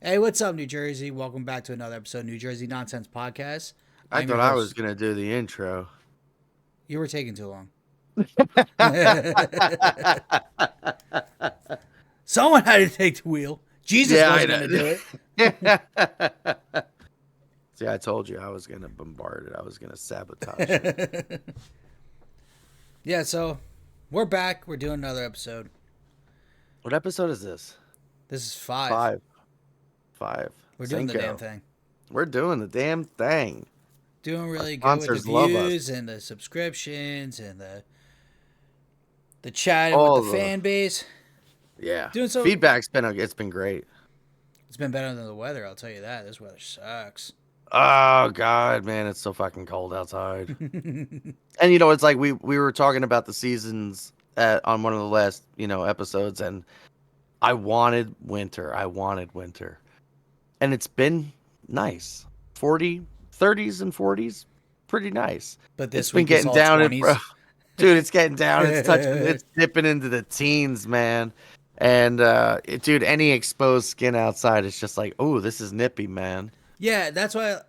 Hey, what's up, New Jersey? Welcome back to another episode of New Jersey Nonsense Podcast. I I'm your thought I was host. gonna do the intro. You were taking too long. Someone had to take the wheel. Jesus Yeah, I wasn't going to do it. know. See, I told you I was gonna bombard it. I was gonna sabotage it. Yeah, so we're back. We're doing another episode. What episode is this? This is five. Five. Five. We're doing the damn Cinco. thing. We're doing the damn thing. Doing Our really good with the sponsors love us. views and the subscriptions and the chatting with the All the fan base. yeah. Doing so. It's been great. It's been better than the weather, I'll tell you that. This weather sucks. Oh God, man, it's so fucking cold outside. And it's like we were talking about the seasons on one of the last episodes, and I wanted winter. I wanted winter. And it's been nice. 40, 30s and 40s, pretty nice. But It's this been week is getting all down 20s. dude, it's getting down. It's dipping into the teens, man. And dude, any exposed skin outside is just like, oh, this is nippy, man. Yeah, that's why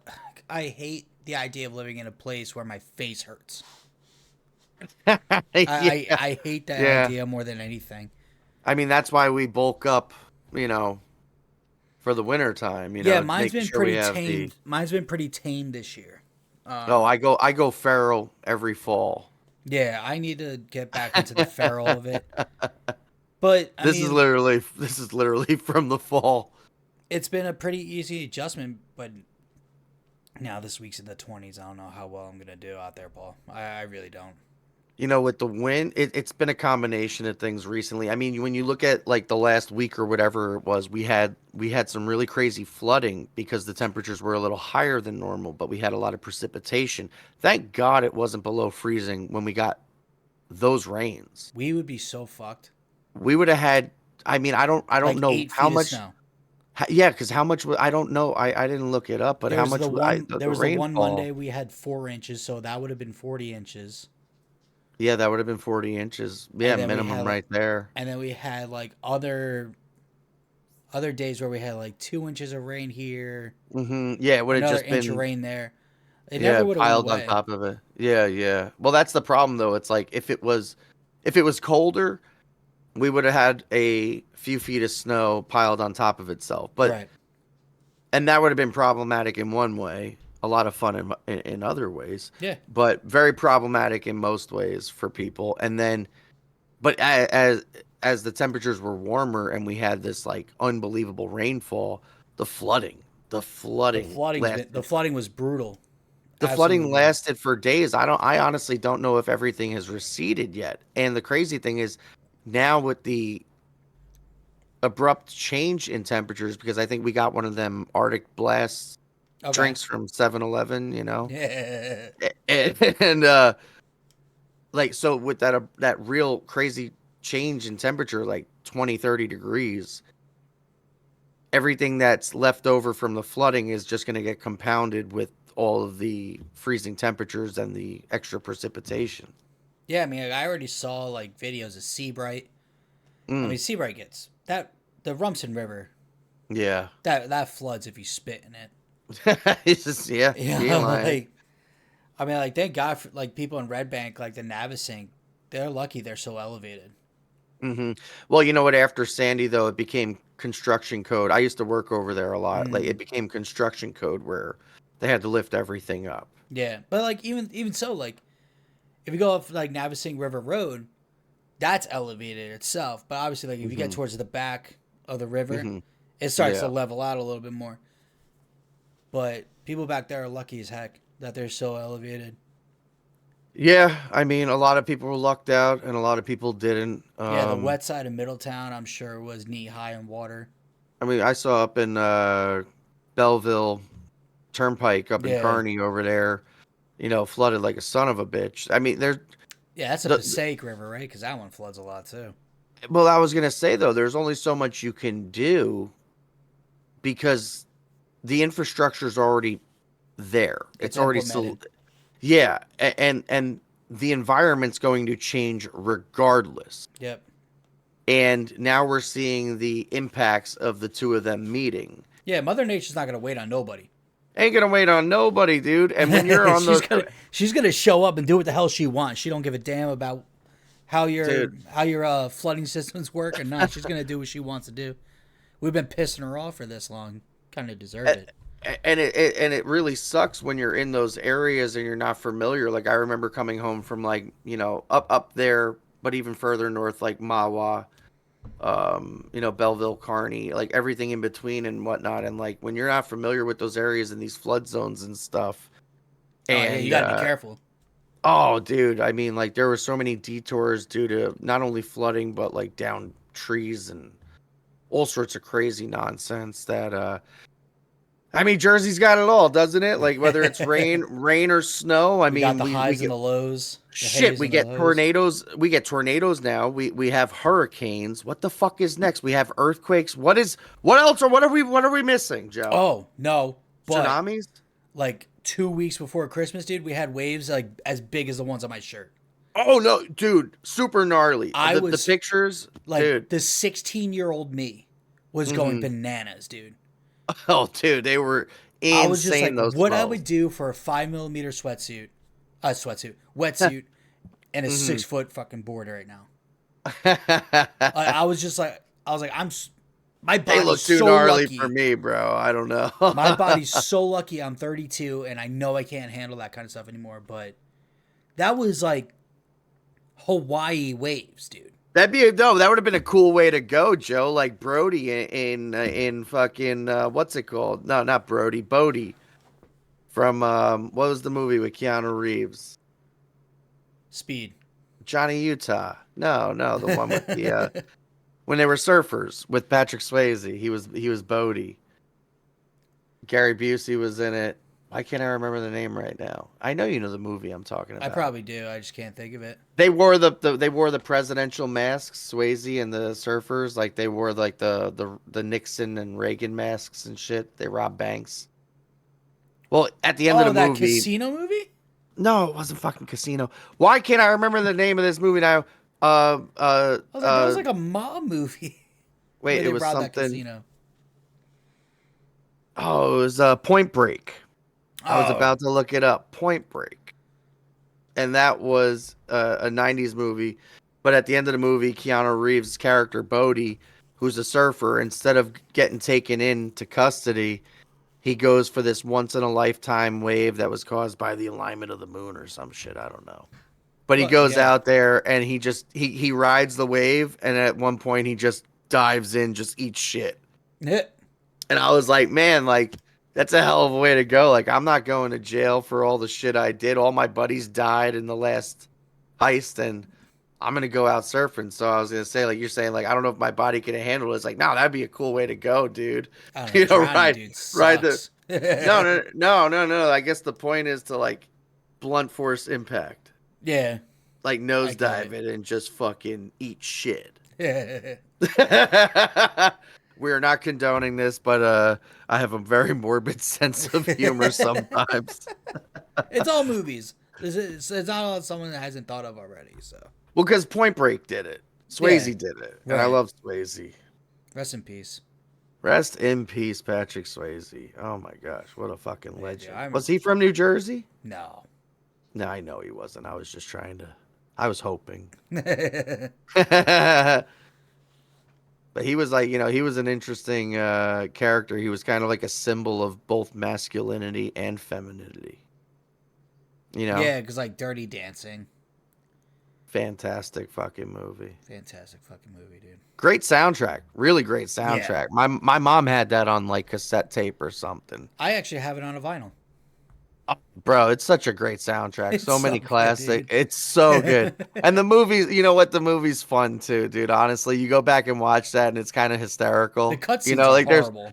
I hate the idea of living in a place where my face hurts. Yeah, I hate that yeah. idea more than anything. I mean, that's why we bulk up, you know, for the winter time, Yeah, mine's making been sure we pretty have the. tame. Mine's been pretty tame this year. Oh, Um, I go feral every fall. yeah, I need to get back into the feral of it. But I This is mean, literally from the fall. it's been a pretty easy adjustment. But now this week's in the 20s. I don't know how well I'm gonna do out there, Paul. I really don't. With the wind, it's been a combination of things recently. I mean, when you look at like the last week or whatever it was, we had some really crazy flooding because the temperatures were a little higher than normal, but we had a lot of precipitation. Thank God it wasn't below freezing when we got those rains. We would be so fucked. We would have had. I mean, I don't Like know eight how feet of much. snow. Yeah, because how much? I don't know. I didn't look it up, but There how was much the one. There the was the one rainfall? Monday we had 4 inches, so that would have been 40 inches. Yeah, that would have been 40 inches. And Yeah, then we minimum had like, right there. and then we had like other days where we had like 2 inches of rain here, Yeah, it would have another just inch of been rain there. It yeah never would have went piled on away. top of it. Yeah, yeah. Well, that's the problem though. It's like if it was colder, we would have had a few feet of snow piled on top of itself. But Right. and that would have been problematic in one way, a lot of fun in other ways, Yeah. but very problematic in most ways for people. And then, but as the temperatures were warmer and we had this like unbelievable rainfall, the flooding, the flooding The lasted. flooding was brutal. The Absolutely flooding brutal. lasted for days. I honestly don't know if everything has receded yet. And the crazy thing is now with the abrupt change in temperatures, because I think we got one of them Arctic blasts Okay. drinks from 7-Eleven, Yeah. and like so with that real crazy change in temperature, like 20, 30 degrees, everything that's left over from the flooding is just going to get compounded with all of the freezing temperatures and the extra precipitation. Yeah, I mean, like, I already saw like videos of Seabright. I Mm, mean, Seabright gets that the Rumson River yeah. that floods if you spit in it. It's just, yeah, You you ain't know, lying. like I mean, like thank God for like people in Red Bank, like the Navasink, they're lucky they're so elevated. Well, you know what? After Sandy, though, it became construction code. I used to work over there a lot. Like, it Mm, became construction code where they had to lift everything up. yeah, but like even so, like if you go up like Navasink River Road, that's elevated itself. But obviously, like if you get hmm towards the back of the river, hmm it starts to Yeah. level out a little bit more. But people back there are lucky as heck that they're so elevated. Yeah. I mean, a lot of people were lucked out and a lot of people didn't. Yeah, the wet side of Middletown, I'm sure, was knee high in water. I mean, I saw up in Belleville Turnpike up in Yeah, Kearney over there, flooded like a son of a bitch. I mean, yeah, that's a the Passaic River, right? Because that one floods a lot too. well, I was going to say, though, there's only so much you can do because the infrastructure's already there. It's It's already implemented. so yeah, and the environment's going to change regardless. Yep. And now we're seeing the impacts of the two of them meeting. Yeah, Mother Nature's not gonna wait on nobody. Ain't gonna wait on nobody, dude. And when you're on she's gonna show up and do what the hell she wants. She don't give a damn about how your dude, flooding systems work or not. She's gonna do what she wants to do. We've been pissing her off for this long. Kind of deserved it. and it really sucks when you're in those areas and you're not familiar. Like I remember coming home from like up there, but even further north, like Mawa, Belleville, Kearney, like everything in between and whatnot. And like when you're not familiar with those areas and these flood zones and stuff, Oh yeah, you gotta be careful. Oh, dude, I mean, like there were so many detours due to not only flooding but like down trees and all sorts of crazy nonsense that I mean, Jersey's got it all, doesn't it? Like whether it's rain or snow. I We mean, got the we highs get and the lows. shit. We get tornadoes. We get tornadoes now. We have hurricanes. What the fuck is next? We have earthquakes. What else? Or what are we missing, Joe? Oh no, but Tsunamis? like 2 weeks before Christmas, dude, we had waves like as big as the ones on my shirt. Oh no, dude, super gnarly. The pictures, like dude. the 16-year-old me was going bananas, dude. Oh, dude, they were insane. I was just like, those what I flows. would do for a 5mm wetsuit, and a 6-foot fucking board right now. I was like, my They look body's too so gnarly lucky for me, bro. I don't know. My body's so lucky. I'm 32, and I know I can't handle that kind of stuff anymore. But that was like Hawaii waves, dude. That would have been a cool way to go, Joe. Like Brody in fucking what's it called? No, not Brody, Bodie from what was the movie with Keanu Reeves? Speed. Johnny Utah. No, the one with the when they were surfers with Patrick Swayze. He was Bodie. Gary Busey was in it. Why can't I remember the name right now? I know you know the movie I'm talking about. I probably do. I just can't think of it. They wore the presidential masks, Swayze and the surfers, like they wore like the Nixon and Reagan masks and shit. They robbed banks. Well, at the end of the that movie, casino movie? No, it wasn't fucking Casino. Why can't I remember the name of this movie now? That was like a mob movie. Wait, it was robbed something. That casino. Oh, it was Point Break. I was about to look it up. Point Break. And that was a 90s movie. But at the end of the movie, Keanu Reeves' character, Bodie, who's a surfer, instead of getting taken into custody, he goes for this once-in-a-lifetime wave that was caused by the alignment of the moon or some shit. I don't know. But he goes out there and he rides the wave. And at one point, he just dives in, just eats shit. Yeah. And I was like, man, like, that's a hell of a way to go. Like, I'm not going to jail for all the shit I did. All my buddies died in the last heist, and I'm going to go out surfing. So I was going to say, like, you're saying, like, I don't know if my body can handle it. It's like, no, that'd be a cool way to go, dude. Ride the... No. I guess the point is to, like, blunt force impact. Yeah. Like, nosedive it and just fucking eat shit. We're not condoning this, but I have a very morbid sense of humor sometimes. It's all movies. It's not all someone that hasn't thought of already. So. Well, because Point Break did it. Swayze did it. And I love Swayze. Rest in peace. Rest in peace, Patrick Swayze. Oh, my gosh. What a fucking legend. Dude, was he from New Jersey? No. No, I know he wasn't. I was just trying to... I was hoping. But he was like, he was an interesting character. He was kind of like a symbol of both masculinity and femininity. Yeah, because like Dirty Dancing. Fantastic fucking movie. Fantastic fucking movie, dude. Great soundtrack. Really great soundtrack. Yeah. My mom had that on like cassette tape or something. I actually have it on a vinyl. Oh, bro, it's such a great soundtrack. It's so many classics. It's so good. And the movies, you know what? The movie's fun too, dude. Honestly, you go back and watch that and it's kind of hysterical. The cutscenes are horrible.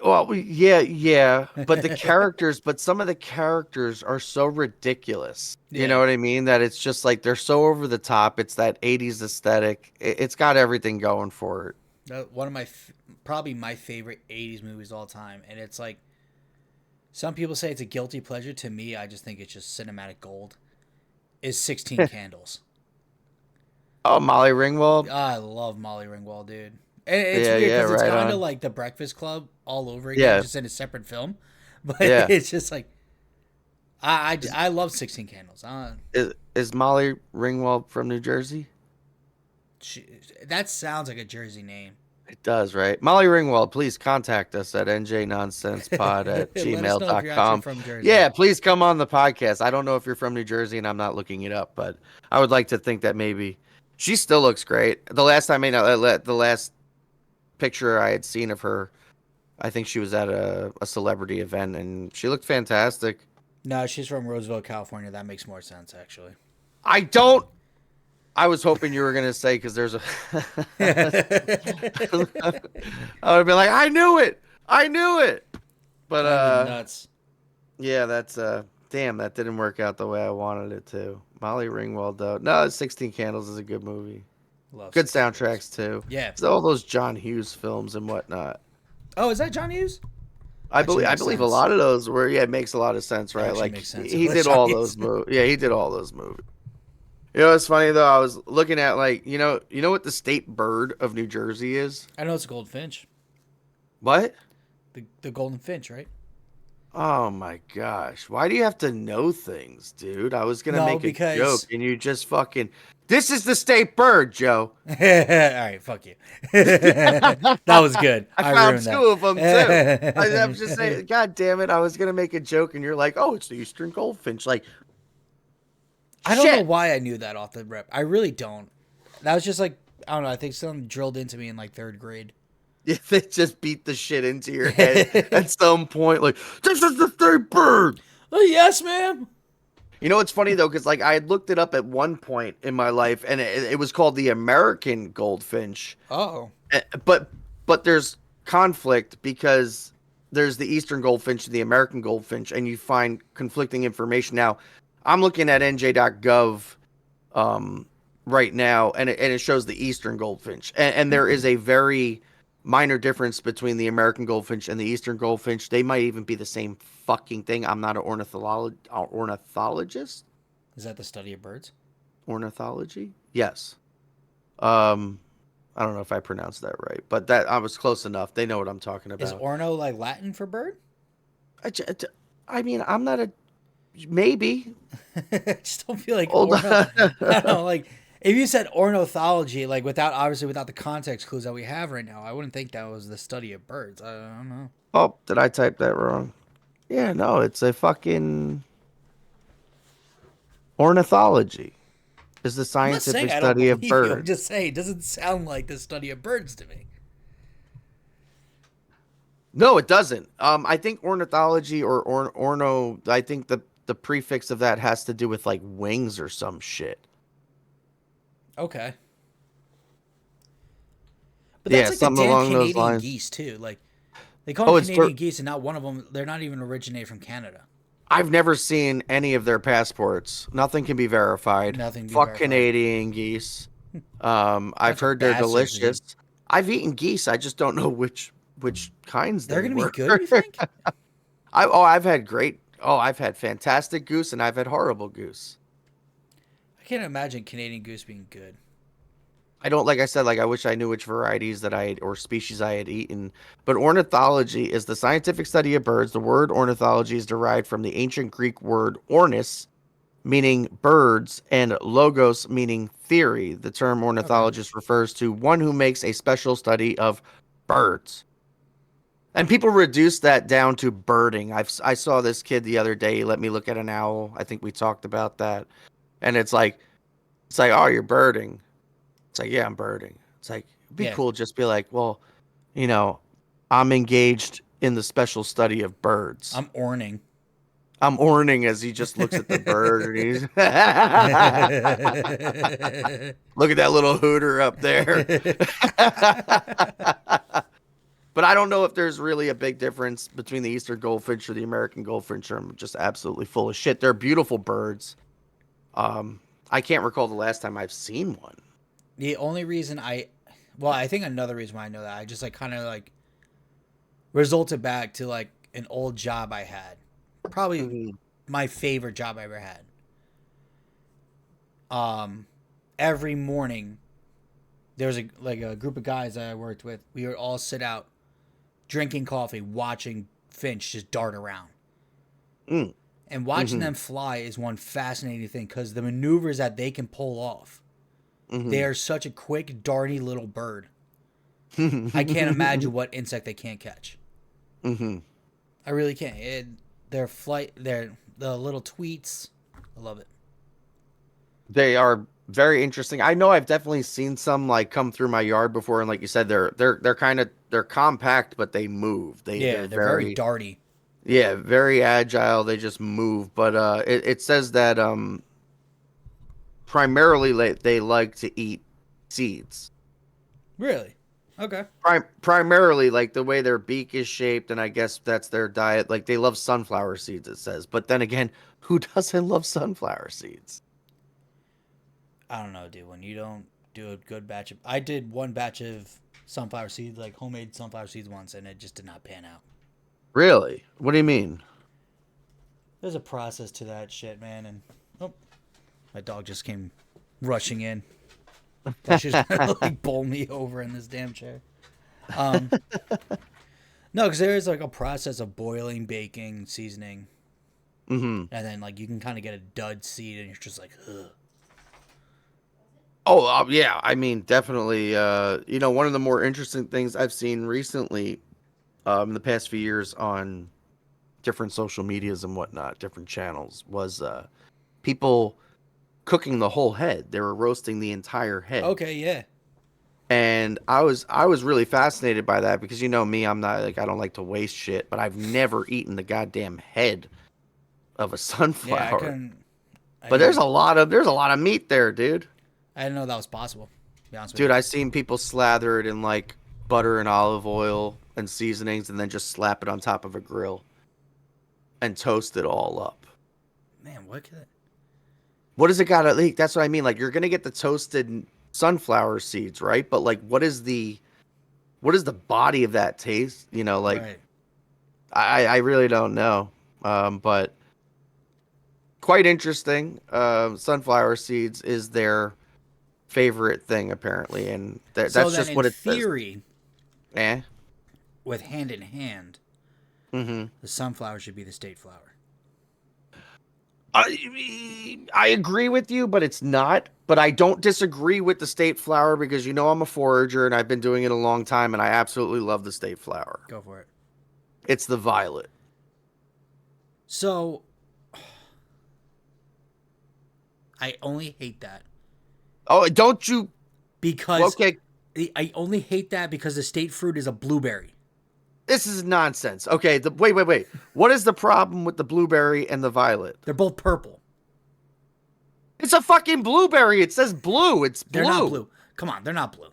Well, yeah. But some of the characters are so ridiculous. Yeah. You know what I mean? That it's just like they're so over the top. It's that 80s aesthetic. It's got everything going for it. One of probably my favorite 80s movies of all time. And it's like, some people say it's a guilty pleasure. To me, I just think it's just cinematic gold. Is 16 Candles. Oh, Molly Ringwald? I love Molly Ringwald, dude. It's Yeah, weird yeah, because it's right kind of on. like The Breakfast Club all over again, Yeah, just in a separate film. But yeah. it's just like Is, I love 16 Candles. is Molly Ringwald from New Jersey? She, that sounds like a Jersey name. It does, right? Molly Ringwald, please contact us at njnonsensepod at Let us know if you're actually gmail.com. from Jersey. Yeah, please come on the podcast. I don't know if you're from New Jersey and I'm not looking it up, but I would like to think that maybe she still looks great. The last time, the last picture I had seen of her, I think she was at a celebrity event and she looked fantastic. No, she's from Roseville, California. That makes more sense, actually. I don't. I was hoping you were gonna say because there's a. I would have been like, I knew it. I knew it. But That'd be nuts. yeah, that's damn, that didn't work out the way I wanted it to. Molly Ringwald though. No, 16 Candles is a good movie. Love Good 16 Candles. soundtracks too. Yeah. So all those John Hughes films and whatnot. Oh, is that John Hughes? Actually I makes believe a sense. lot of those were yeah, it makes a lot of sense, That right? actually Like makes sense. It he was did John all Hughes. those movies. Yeah, he did all those movies. You know, it's funny though. I was looking at like you know what the state bird of New Jersey is? I know it's a goldfinch. What? The golden finch, right? Oh my gosh. Why do you have to know things, dude? I was gonna No, make a joke because. and you just fucking this is the state bird, Joe. All right, fuck you. That was good. I I found ruined two of them too. I was just that. saying, God damn it, I was gonna make a joke and you're like, oh, it's the Eastern Goldfinch. Like I don't know shit. why I knew that off the rip. I really don't. That was just like, I don't know. I think something drilled into me in like third grade. Yeah, they just beat the shit into your head at some point, like, this is the state bird. Oh, yes, ma'am. You know what's funny though, because like I had looked it up at one point in my life, and it was called the American goldfinch. Oh. But there's conflict because there's the Eastern goldfinch and the American goldfinch, and you find conflicting information. Now, I'm looking at NJ.gov right now, and it shows the Eastern goldfinch, and there is a very minor difference between the American goldfinch and the Eastern goldfinch. They might even be the same fucking thing. I'm not an ornithologist. Is that the study of birds? Ornithology? Yes. Um, I don't know if I pronounced that right, but that I was close enough. They know what I'm talking Is about. orno like Latin for bird? I, j- I mean, I'm not a maybe. I just don't feel like Hold orno. I don't on. know, like if you said ornithology, like without the context clues that we have right now, I wouldn't think that was the study of birds. I don't know. Oh, did I type that wrong? Yeah, no, it's a fucking ornithology. Is the I'm not saying scientific I don't study of believe you. I'm birds. just saying it doesn't sound like the study of birds to me. No, it doesn't. I think ornithology or orno. I think the prefix of that has to do with like wings or some shit. Okay. But that's Yeah, like the something damn along those Canadian lines. geese too. Like they call Oh, them Canadian geese, and not one of them. They're not even originated from Canada. I've never seen any of their passports. Nothing can be verified. Nothing to be Fuck verified. Canadian geese. I've Bunch of heard they're bastards, dude. delicious. I've eaten geese. I just don't know which kinds They're they gonna be were. good, you think? I've had great. Oh, I've had fantastic goose and I've had horrible goose. I can't imagine Canadian goose being good. I don't like I said like I wish I knew which varieties that I had, or species I had eaten. But ornithology is the scientific study of birds. The word ornithology is derived from the ancient Greek word ornis, meaning birds, and logos, meaning theory. The term Okay. ornithologist refers to one who makes a special study of birds. And people reduce that down to birding. I saw this kid the other day. He let me look at an owl. I think we talked about that. And it's like, oh, you're birding. It's like, yeah, I'm birding. It's like, it'd be Yeah. cool just be like, well, you know, I'm engaged in the special study of birds. I'm orning. I'm orning as he just looks at the bird and he's look at that little hooter up there. But I don't know if there's really a big difference between the Eastern goldfinch or the American goldfinch. I'm just absolutely full of shit. They're beautiful birds. I can't recall the last time I've seen one. The only reason I think another reason why I know that, I just like kind of like resulted back to like an old job I had. Probably Mhm. my favorite job I ever had. Every morning there was a group of guys that I worked with. We would all sit out drinking coffee, watching finch just dart around. Mm. And watching them fly is one fascinating thing because the maneuvers that they can pull off. They are such a quick, darty little bird. I can't imagine what insect they can't catch. I really can't. Their flight, the little tweets. I love it. They are very interesting. I know I've definitely seen some like come through my yard before, and like you said, they're compact, but they move. They're very darty. Yeah, very agile. They just move. But it says that primarily they like to eat seeds. Really? Okay. Primarily, like the way their beak is shaped, and I guess that's their diet. Like they love sunflower seeds, it says. But then again, who doesn't love sunflower seeds? I don't know, dude. When you don't do a good batch of... I did one batch of sunflower seeds, like homemade sunflower seeds once, and it just did not pan out. Really? What do you mean? There's a process to that shit, man. And oh, my dog just came rushing in. That's just gonna like bowl me over in this damn chair. No, because there is like a process of boiling, baking, seasoning, and then like you can kind of get a dud seed, and you're just like, ugh. Oh, yeah. I mean, definitely. One of the more interesting things I've seen recently, in the past few years on different social medias and whatnot, different channels, was people cooking the whole head. They were roasting the entire head. Okay, yeah. And I was really fascinated by that because me, I'm not like I don't like to waste shit, but I've never eaten the goddamn head of a sunflower. Yeah, I couldn't. But there's a lot of meat there, dude. I didn't know that was possible. To be honest with Dude, you. I seen people slather it in like butter and olive oil and seasonings, and then just slap it on top of a grill and toast it all up. Man, what could... What does it got to leak? That's what I mean. Like you're gonna get the toasted sunflower seeds, right? But like, what is the body of that taste? Right. I really don't know. But quite interesting. Sunflower seeds is their favorite thing apparently, and that's just what it says. In theory, Eh? with hand in hand, the sunflower should be the state flower. I agree with you, but it's not. But I don't disagree with the state flower because I'm a forager and I've been doing it a long time, and I absolutely love the state flower. Go for it. It's the violet. So, I only hate that. Oh, don't you? Because okay, I only hate that because the state fruit is a blueberry. this is nonsense. Okay, wait. What is the problem with the blueberry and the violet? They're both purple. It's a fucking blueberry. It says blue. It's blue. They're not blue. Come on, they're not blue.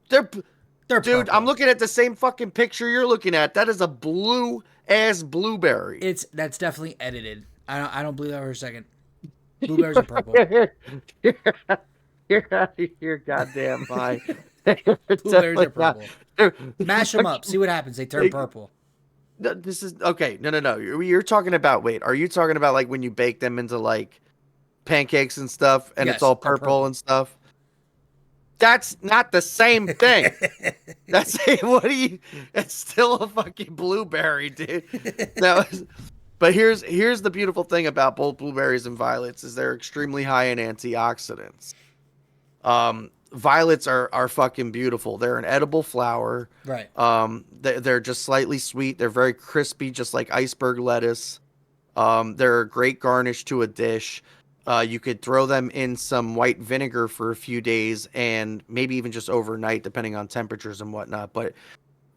They're Dude, purple. I'm looking at the same fucking picture you're looking at. That is a blue ass blueberry. That's definitely edited. I don't believe that for a second. Blueberries are purple. You're out of your goddamn mind. Blueberries are purple. Mash them up. See what happens. They turn purple. No, this is okay. No. You're talking about. Wait, are you talking about like when you bake them into like pancakes and stuff, and Yes, it's all they're purple and stuff? That's not the same thing. That's what do you? It's still a fucking blueberry, dude. But here's the beautiful thing about both blueberries and violets is they're extremely high in antioxidants. Violets are fucking beautiful. They're an edible flower. Right. They're just slightly sweet. They're very crispy, just like iceberg lettuce. They're a great garnish to a dish. You could throw them in some white vinegar for a few days and maybe even just overnight, depending on temperatures and whatnot. But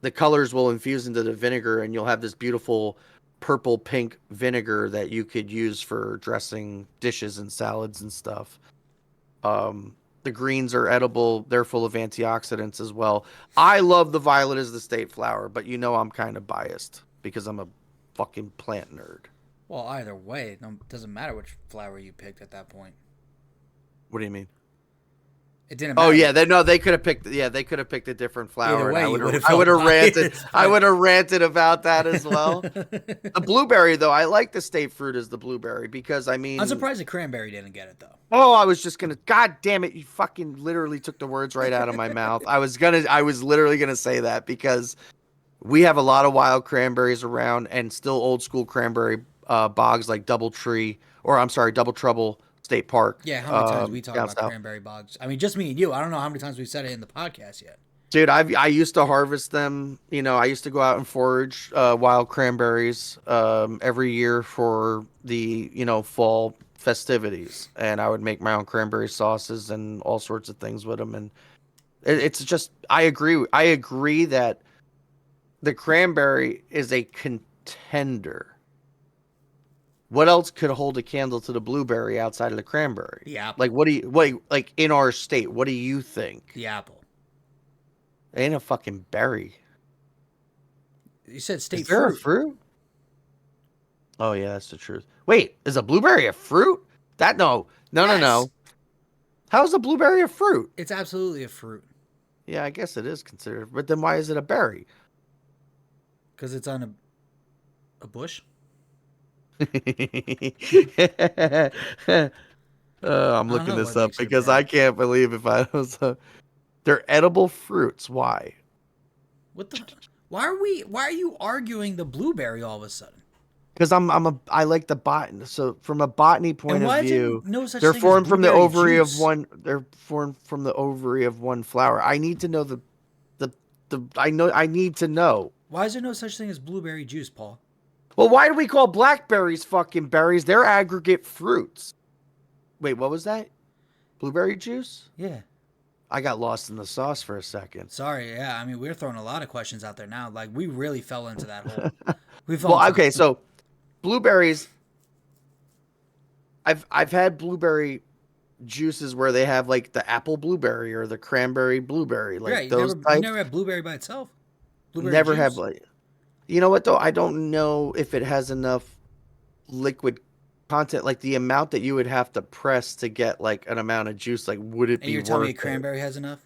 the colors will infuse into the vinegar, and you'll have this beautiful purple pink vinegar that you could use for dressing dishes and salads and stuff. The greens are edible. They're full of antioxidants as well. I love the violet as the state flower, but I'm kind of biased because I'm a fucking plant nerd. Well, either way, it doesn't matter which flower you picked at that point. What do you mean? It didn't Oh matter. yeah, they could have picked. Yeah, they could have picked a different flower. Either way, I would have ranted. biased, I would have ranted about that as well. The blueberry, though, I like the state fruit as the blueberry because I I'm mean, surprised the cranberry didn't get it though. oh, I was just gonna. God damn it! You fucking literally took the words right out of my mouth. I was literally gonna say that because we have a lot of wild cranberries around and still old school cranberry bogs like Double Trouble State Park. Yeah, how many times we talk Down about south. cranberry bogs? I mean, just me and you. I don't know how many times we've said it in the podcast yet. Dude, I used to harvest them. You know, I used to go out and forage wild cranberries every year for the fall festivities, and I would make my own cranberry sauces and all sorts of things with them. And it's just I agree that the cranberry is a contender. What else could hold a candle to the blueberry outside of the cranberry? The apple. Like like in our state? What do you think? The apple. It ain't a fucking berry. You said state Is there fruit. a fruit? Oh yeah, that's the truth. Wait, is a blueberry a fruit? No. Yes. How is a blueberry a fruit? It's absolutely a fruit Yeah, I guess it is considered. But then why is it a berry? because it's on a bush. I'm looking this up because I can't believe if I was. They're edible fruits. Why? What the? Why are you arguing the blueberry all of a sudden? Because I like the botany. So from a botany point of view, they're formed from the ovary of one. They're formed from the ovary of one flower. I need to know I need to know. Why is there no such thing as blueberry juice, Paul? Well, why do we call blackberries fucking berries? They're aggregate fruits. Wait, what was that? Blueberry juice? Yeah. I got lost in the sauce for a second. Sorry, yeah. I mean, we're throwing a lot of questions out there now. Like, we really fell into that hole. So blueberries. I've had blueberry juices where they have like the apple blueberry or the cranberry blueberry, like right, those you never had blueberry by itself. Blueberry never juice? have like. You know what though? I don't know if it has enough liquid content, like the amount that you would have to press to get like an amount of juice. Like, would it be worth it? And you're telling me a cranberry has enough?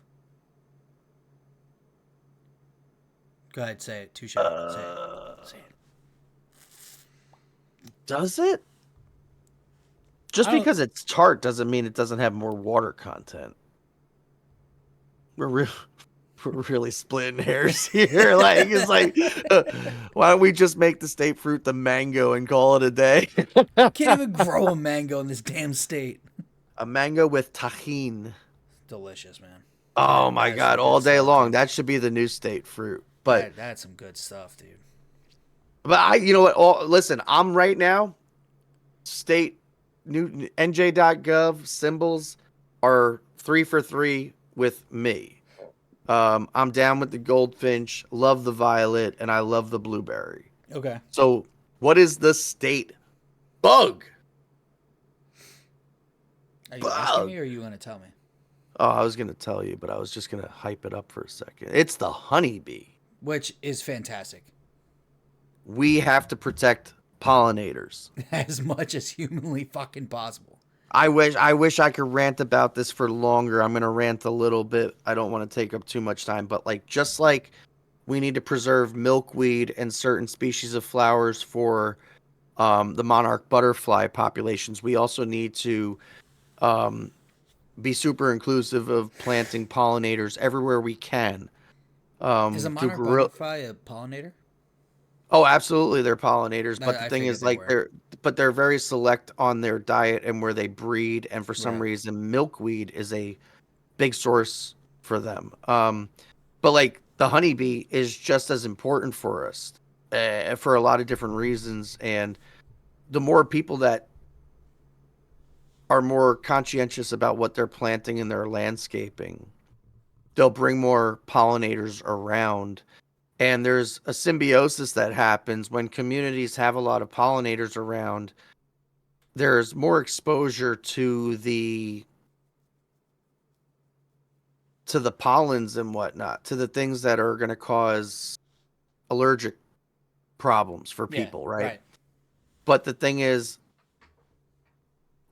Go ahead, say it. Touche. Say it. Does it? Just because it's tart doesn't mean it doesn't have more water content. We're really splitting hairs here. Like, it's like, why don't we just make the state fruit the mango and call it a day? Can't even grow a mango in this damn state. A mango with tahine. Delicious, man. Oh my God, all day long. That should be the new state fruit. But that's some good stuff, dude. But you know what? Listen, I'm right now. State new NJ.gov symbols are 3 for 3 with me. I'm down with the goldfinch, love the violet, and I love the blueberry. Okay. So, what is the state bug? Are you asking me or are you going to tell me? Oh, I was going to tell you, but I was just going to hype it up for a second. It's the honeybee. Which is fantastic. We have to protect pollinators. As much as humanly fucking possible. I wish I could rant about this for longer. I'm going to rant a little bit. I don't want to take up too much time, but just like we need to preserve milkweed and certain species of flowers for the monarch butterfly populations, we also need to be super inclusive of planting pollinators everywhere we can. Is a monarch butterfly a pollinator? Oh, absolutely, they're pollinators. But the thing is, they're very select on their diet and where they breed, and for some reason, milkweed is a big source for them. But like the honeybee is just as important for us for a lot of different reasons, and the more people that are more conscientious about what they're planting in their landscaping, they'll bring more pollinators around. And there's a symbiosis that happens when communities have a lot of pollinators around. There's more exposure to the pollens and whatnot, to the things that are going to cause allergic problems for people, right? But the thing is,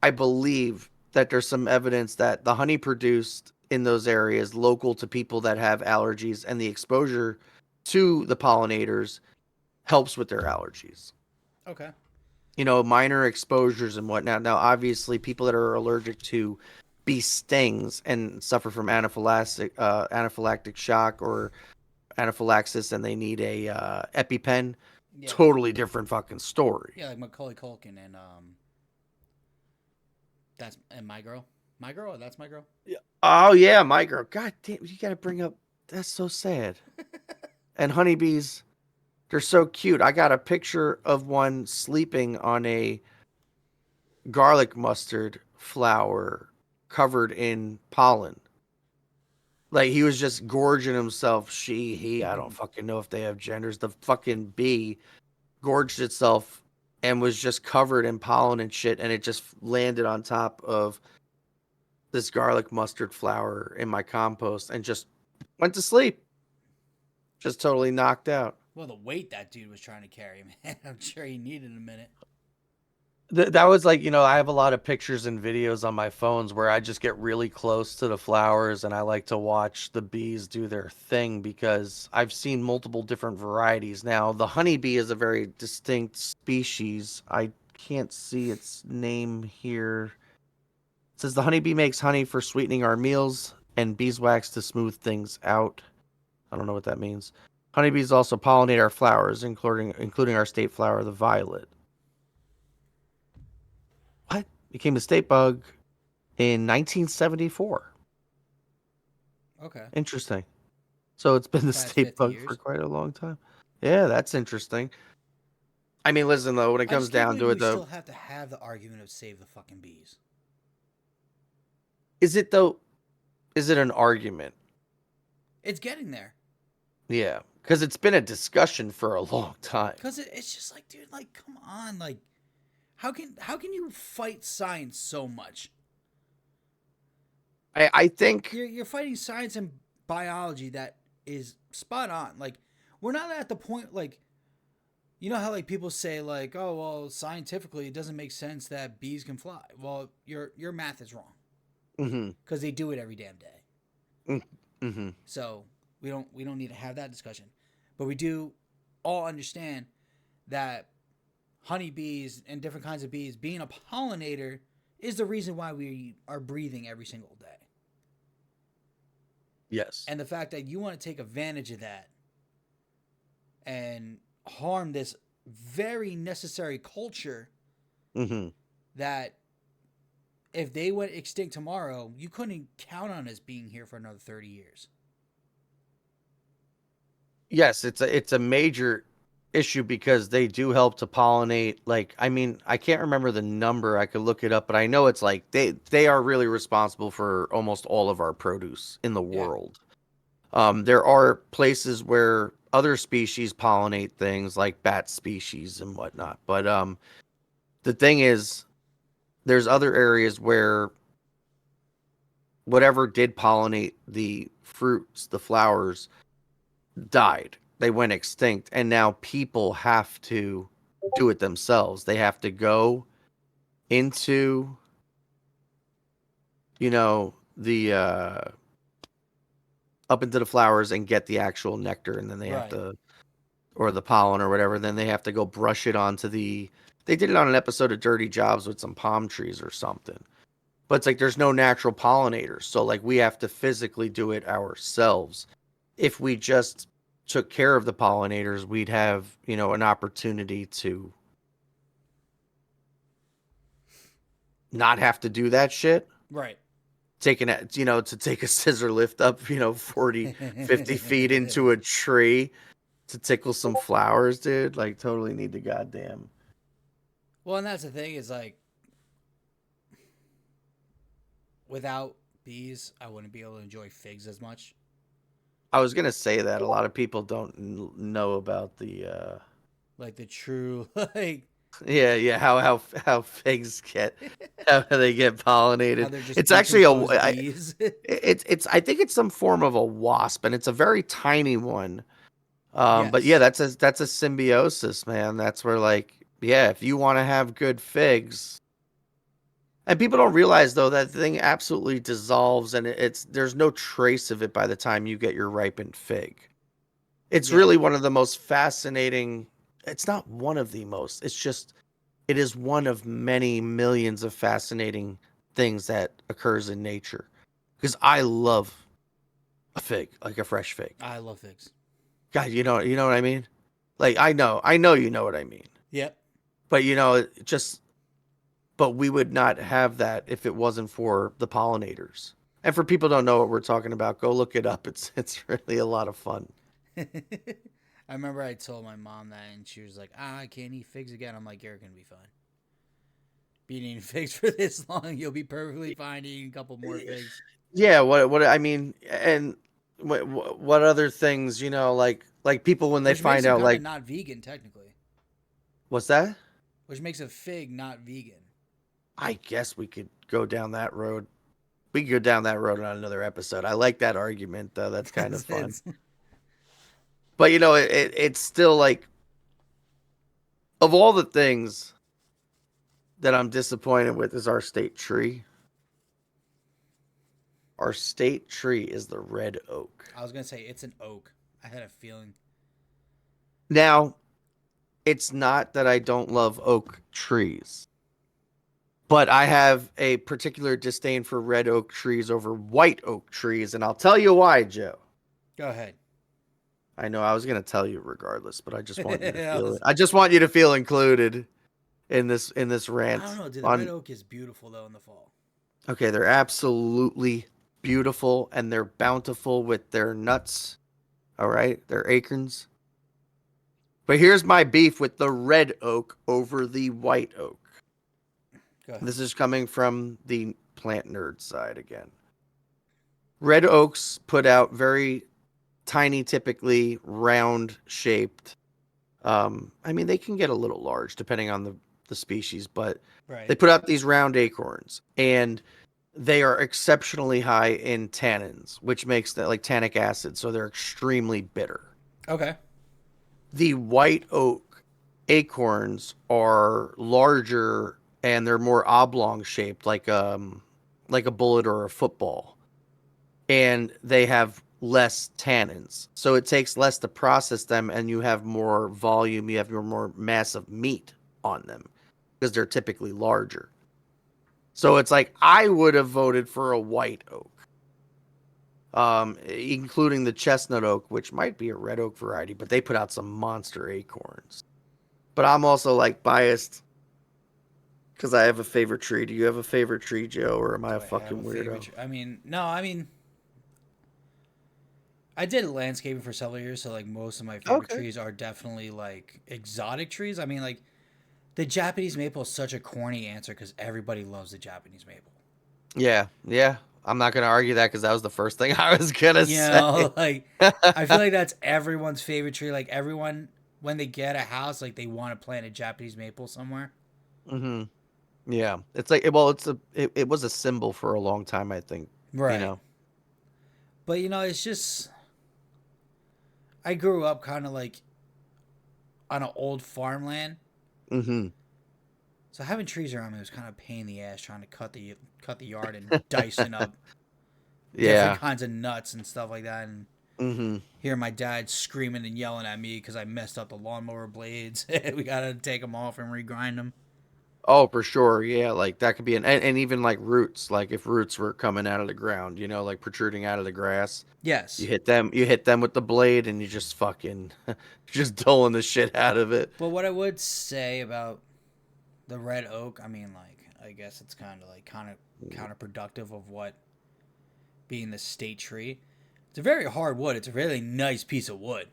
I believe that there's some evidence that the honey produced in those areas, local to people that have allergies, and the exposure to the pollinators helps with their allergies. Okay. Minor exposures and whatnot. Now, obviously, people that are allergic to bee stings and suffer from anaphylactic shock or anaphylaxis, and they need a EpiPen, Yeah. totally different fucking story. Yeah, like Macaulay Culkin and that's and my girl. My girl, or that's my girl. Yeah. Oh yeah, my girl. God damn, you gotta bring up. That's so sad. And honeybees, they're so cute. I got a picture of one sleeping on a garlic mustard flower covered in pollen. Like he was just gorging himself. She, he, I don't fucking know if they have genders. The fucking bee gorged itself and was just covered in pollen and shit, and it just landed on top of this garlic mustard flower in my compost and just went to sleep. Just totally knocked out. Well, the weight that dude was trying to carry, man, I'm sure he needed a minute. That was like, I have a lot of pictures and videos on my phones where I just get really close to the flowers and I like to watch the bees do their thing because I've seen multiple different varieties. Now, the honeybee is a very distinct species. I can't see its name here. It says the honeybee makes honey for sweetening our meals and beeswax to smooth things out. I don't know what that means. Honeybees also pollinate our flowers, including our state flower, the violet. What? Became a state bug in 1974. Okay. Interesting. So it's been the Past state 50 bug years. for quite a long time. Yeah, that's interesting. I mean, listen though, when it I comes just can't down believe to we it, though, still have to have the argument of save the fucking bees. is it though? Is it an argument? It's getting there. Yeah, because it's been a discussion for a long time. Because it's just like, dude, like, come on, like, how can you fight science so much? I think You're fighting science and biology that is spot on. Like, we're not at the point like, you know how like people say like, oh well, scientifically it doesn't make sense that bees can fly. Well, your math is wrong Mm-hmm. because they do it every damn day. Mm-hmm. So we don't need to have that discussion, but we do all understand that honeybees and different kinds of bees being a pollinator is the reason why we are breathing every single day. Yes. And the fact that you want to take advantage of that and harm this very necessary culture Mm-hmm. that if they went extinct tomorrow, you couldn't count on us being here for another 30 years. Yes, it's a major issue because they do help to pollinate. Like, I mean, I can't remember the number. I could look it up, but I know it's like they are really responsible for almost all of our produce in the Yeah. world. There are places where other species pollinate things like bat species and whatnot. But the thing is, there's other areas where whatever did pollinate the fruits, the flowers, died. They went extinct. And now people have to do it themselves. They have to go into, the up into the flowers and get the actual nectar. And then they have Right. to, or the pollen or whatever, then they have to go brush it onto they did it on an episode of Dirty Jobs with some palm trees or something. But it's like there's no natural pollinators. So like we have to physically do it ourselves. If we just took care of the pollinators, we'd have, an opportunity to not have to do that shit. Right. To take a scissor lift up, 40, 50 feet into a tree to tickle some flowers, dude. Like totally need the goddamn. Well, and that's the thing is like, without bees, I wouldn't be able to enjoy figs as much. I was gonna say that a lot of people don't know about the Like the true like yeah how figs get how they get pollinated. how they're just It's actually decomposed bees. it's I think it's some form of a wasp, and it's a very tiny one. But yeah, Yes. that's a symbiosis, man. That's where like, yeah, if you want to have good figs, And people don't realize though that thing absolutely dissolves, and there's no trace of it by the time you get your ripened fig. It's Yeah. really one of the most fascinating. It's not one of the most. It's just it is one of many millions of fascinating things that occurs in nature. Because I love a fig, like a fresh fig. I love figs. God, you know what I mean? Like I know you know what I mean. Yep. But just but we would not have that if it wasn't for the pollinators. And for people who don't know what we're talking about, go look it up. It's really a lot of fun. I remember I told my mom that, and she was like, I can't eat figs again. I'm like, you're going to be fine. Been eating figs for this long, you'll be perfectly fine eating a couple more figs. Yeah, what I mean, and what other things, like people when they Which makes find them out kind of like not vegan, technically. what's that? Which makes a fig not vegan. I guess we could go down that road. We could go down that road on another episode. I like that argument though. That's kind of fun. But it's still like of all the things that I'm disappointed with is our state tree. Our state tree is the red oak. I was going to say it's an oak. I had a feeling. Now, it's not that I don't love oak trees, but I have a particular disdain for red oak trees over white oak trees, and I'll tell you why, Joe. Go ahead. I know I was going to tell you regardless, but I just want you to feel it. I just want you to feel included in this rant. I don't know, dude. The red oak is beautiful though in the fall. Okay, they're absolutely beautiful and they're bountiful with their nuts. All right, their acorns. But here's my beef with the red oak over the white oak. This is coming from the plant nerd side again. Red oaks put out very tiny, typically round shaped. I mean, they can get a little large depending on the species, but they put out these round acorns and they are exceptionally high in tannins, which makes that like tannic acid. So they're extremely bitter. Okay. The white oak acorns are larger and they're more oblong shaped, like a bullet or a football, and they have less tannins, so it takes less to process them, and you have more volume. You have your more mass of meat on them because they're typically larger. So it's like I would have voted for a white oak, including the chestnut oak, which might be a red oak variety, but they put out some monster acorns. But I'm also like biased because I have a favorite tree. Do you have a favorite tree, Joe, or am I a fucking weirdo? I mean, no, I mean, I did landscaping for several years, so like most of my favorite trees are definitely like exotic trees. I mean, like the Japanese maple is such a corny answer because everybody loves the Japanese maple. Yeah, yeah. I'm not gonna argue that because that was the first thing I was gonna say. Like I feel like that's everyone's favorite tree. Like everyone, when they get a house, like they want to plant a Japanese maple somewhere. Mm-hmm. Yeah, it's like it was a symbol for a long time, I think. Right. But it's just I grew up kind of like on an old farmland. Mm-hmm. So having trees around me was kind of a pain in the ass trying to cut the yard and dicing up different kinds of nuts and stuff like that. And hear my dad screaming and yelling at me because I messed up the lawnmower blades. We gotta take them off and regrind them. Oh, for sure. Yeah, like that could be and even like roots. Like if roots were coming out of the ground, like protruding out of the grass. Yes. You hit them with the blade and you just fucking just dulling the shit out of it. But what I would say about the red oak, I mean, like, I guess it's kind of counterproductive of what being the state tree. It's a very hard wood. It's a really nice piece of wood.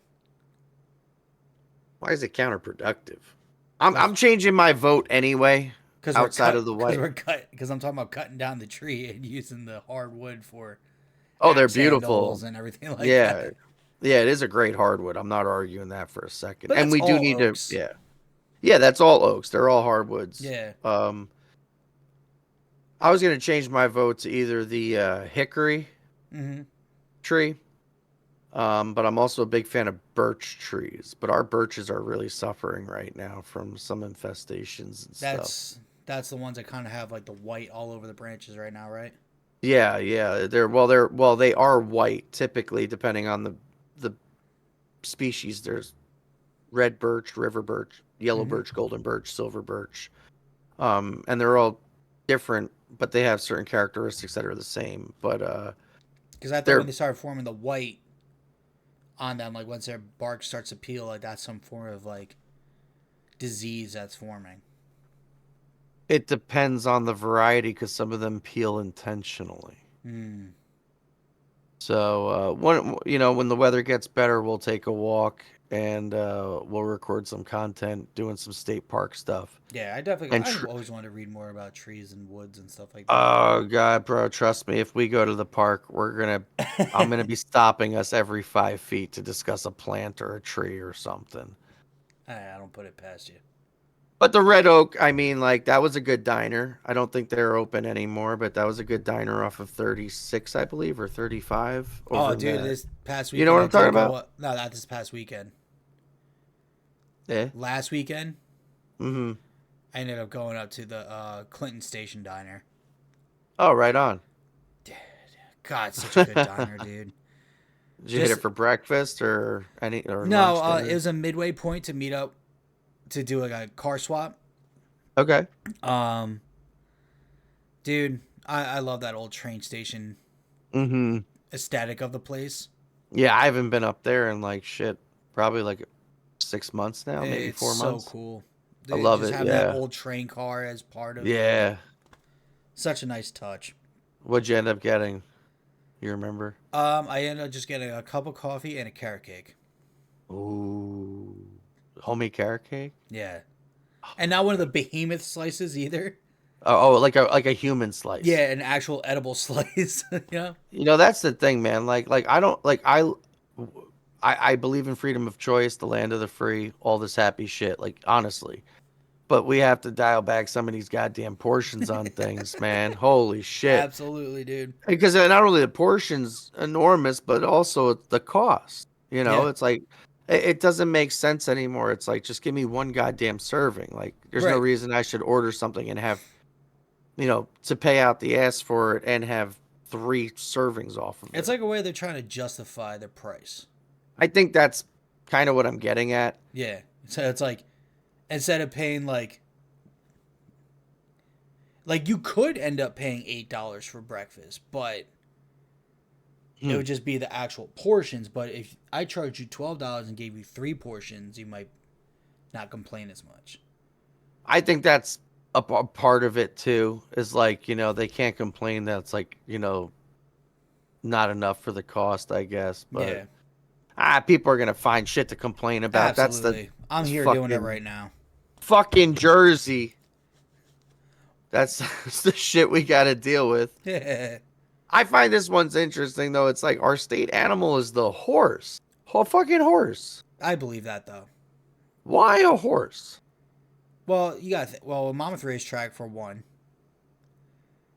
Why is it counterproductive? I'm changing my vote anyway. Outside of the white, because I'm talking about cutting down the tree and using the hardwood for. Oh, they're beautiful and everything like that. Yeah, it is a great hardwood. I'm not arguing that for a second. But and we do need oaks. Yeah, that's all oaks. They're all hardwoods. Yeah. I was gonna change my vote to either the hickory tree. But I'm also a big fan of birch trees. But our birches are really suffering right now from some infestations and stuff. That's the ones that kind of have like the white all over the branches right now, right? Yeah, yeah. They are white typically, depending on the species. There's red birch, river birch, yellow Mm-hmm. birch, golden birch, silver birch. And they're all different, but they have certain characteristics that are the same. But Because I thought when they're they started forming the white on them, like once their bark starts to peel, like that's some form of like disease that's forming. it depends on the variety because some of them peel intentionally. Mm. So when the weather gets better, we'll take a walk and we'll record some content doing some state park stuff. Yeah, I definitely. And I've always wanted to read more about trees and woods and stuff like that. oh God, bro, trust me, if we go to the park, I'm gonna be stopping us every 5 feet to discuss a plant or a tree or something. I don't put it past you. But the Red Oak, I mean, like that was a good diner. I don't think they're open anymore, but that was a good diner off of 36, I believe, or 35 Oh, over in dude, the. this past You know weekend what I I'm talking did go about? up. No, not this past weekend. Yeah. Last weekend, Mm-hmm. I ended up going up to the Clinton Station Diner. Oh, right on. God, such a good diner, dude. Did you hit it Just for breakfast or any or no, lunch, it dinner? was a midway point to meet up to do like a car swap. Okay. Um, dude, I love that old train station Mm-hmm. aesthetic of the place. Yeah, I haven't been up there in like shit, probably like 6 months now, maybe It's four so months. cool. I love Just it. having that Yeah. old train car as part of the Yeah. such a nice touch. What'd you end up getting? You remember? I ended up just getting a cup of coffee and a carrot cake. Ooh. Homemade carrot cake? Yeah, and not one of the behemoth slices either. Like a human slice. Yeah, an actual edible slice. Yeah, That's the thing, man. Like I don't like I believe in freedom of choice, the land of the free, all this happy shit. Like honestly, but we have to dial back some of these goddamn portions on things, man. Holy shit! absolutely, dude. Because not only the portions enormous, but also the cost. Yeah, It's like it doesn't make sense anymore. It's like just give me one goddamn serving. Like there's no right. reason I should order something and have to pay out the ass for it and have 3 servings off of It's it. like a way they're trying to justify the price. I think that's kind of what I'm getting at. Yeah, so it's like instead of paying like you could end up paying $8 for breakfast, but it Hmm. would just be the actual portions. But if I charged you $12 and gave you 3 portions, you might not complain as much. I think that's a part of it too. Is like they can't complain that it's like not enough for the cost. I guess, but Yeah, people are gonna find shit to complain about. absolutely. I'm That's here doing it right now. fucking Jersey. That's, that's the shit we got to deal with. Yeah, I find this one's interesting though. It's like our state animal is the horse. A fucking horse. I believe that though. Why a horse? Well, you got well, a Monmouth racetrack for one.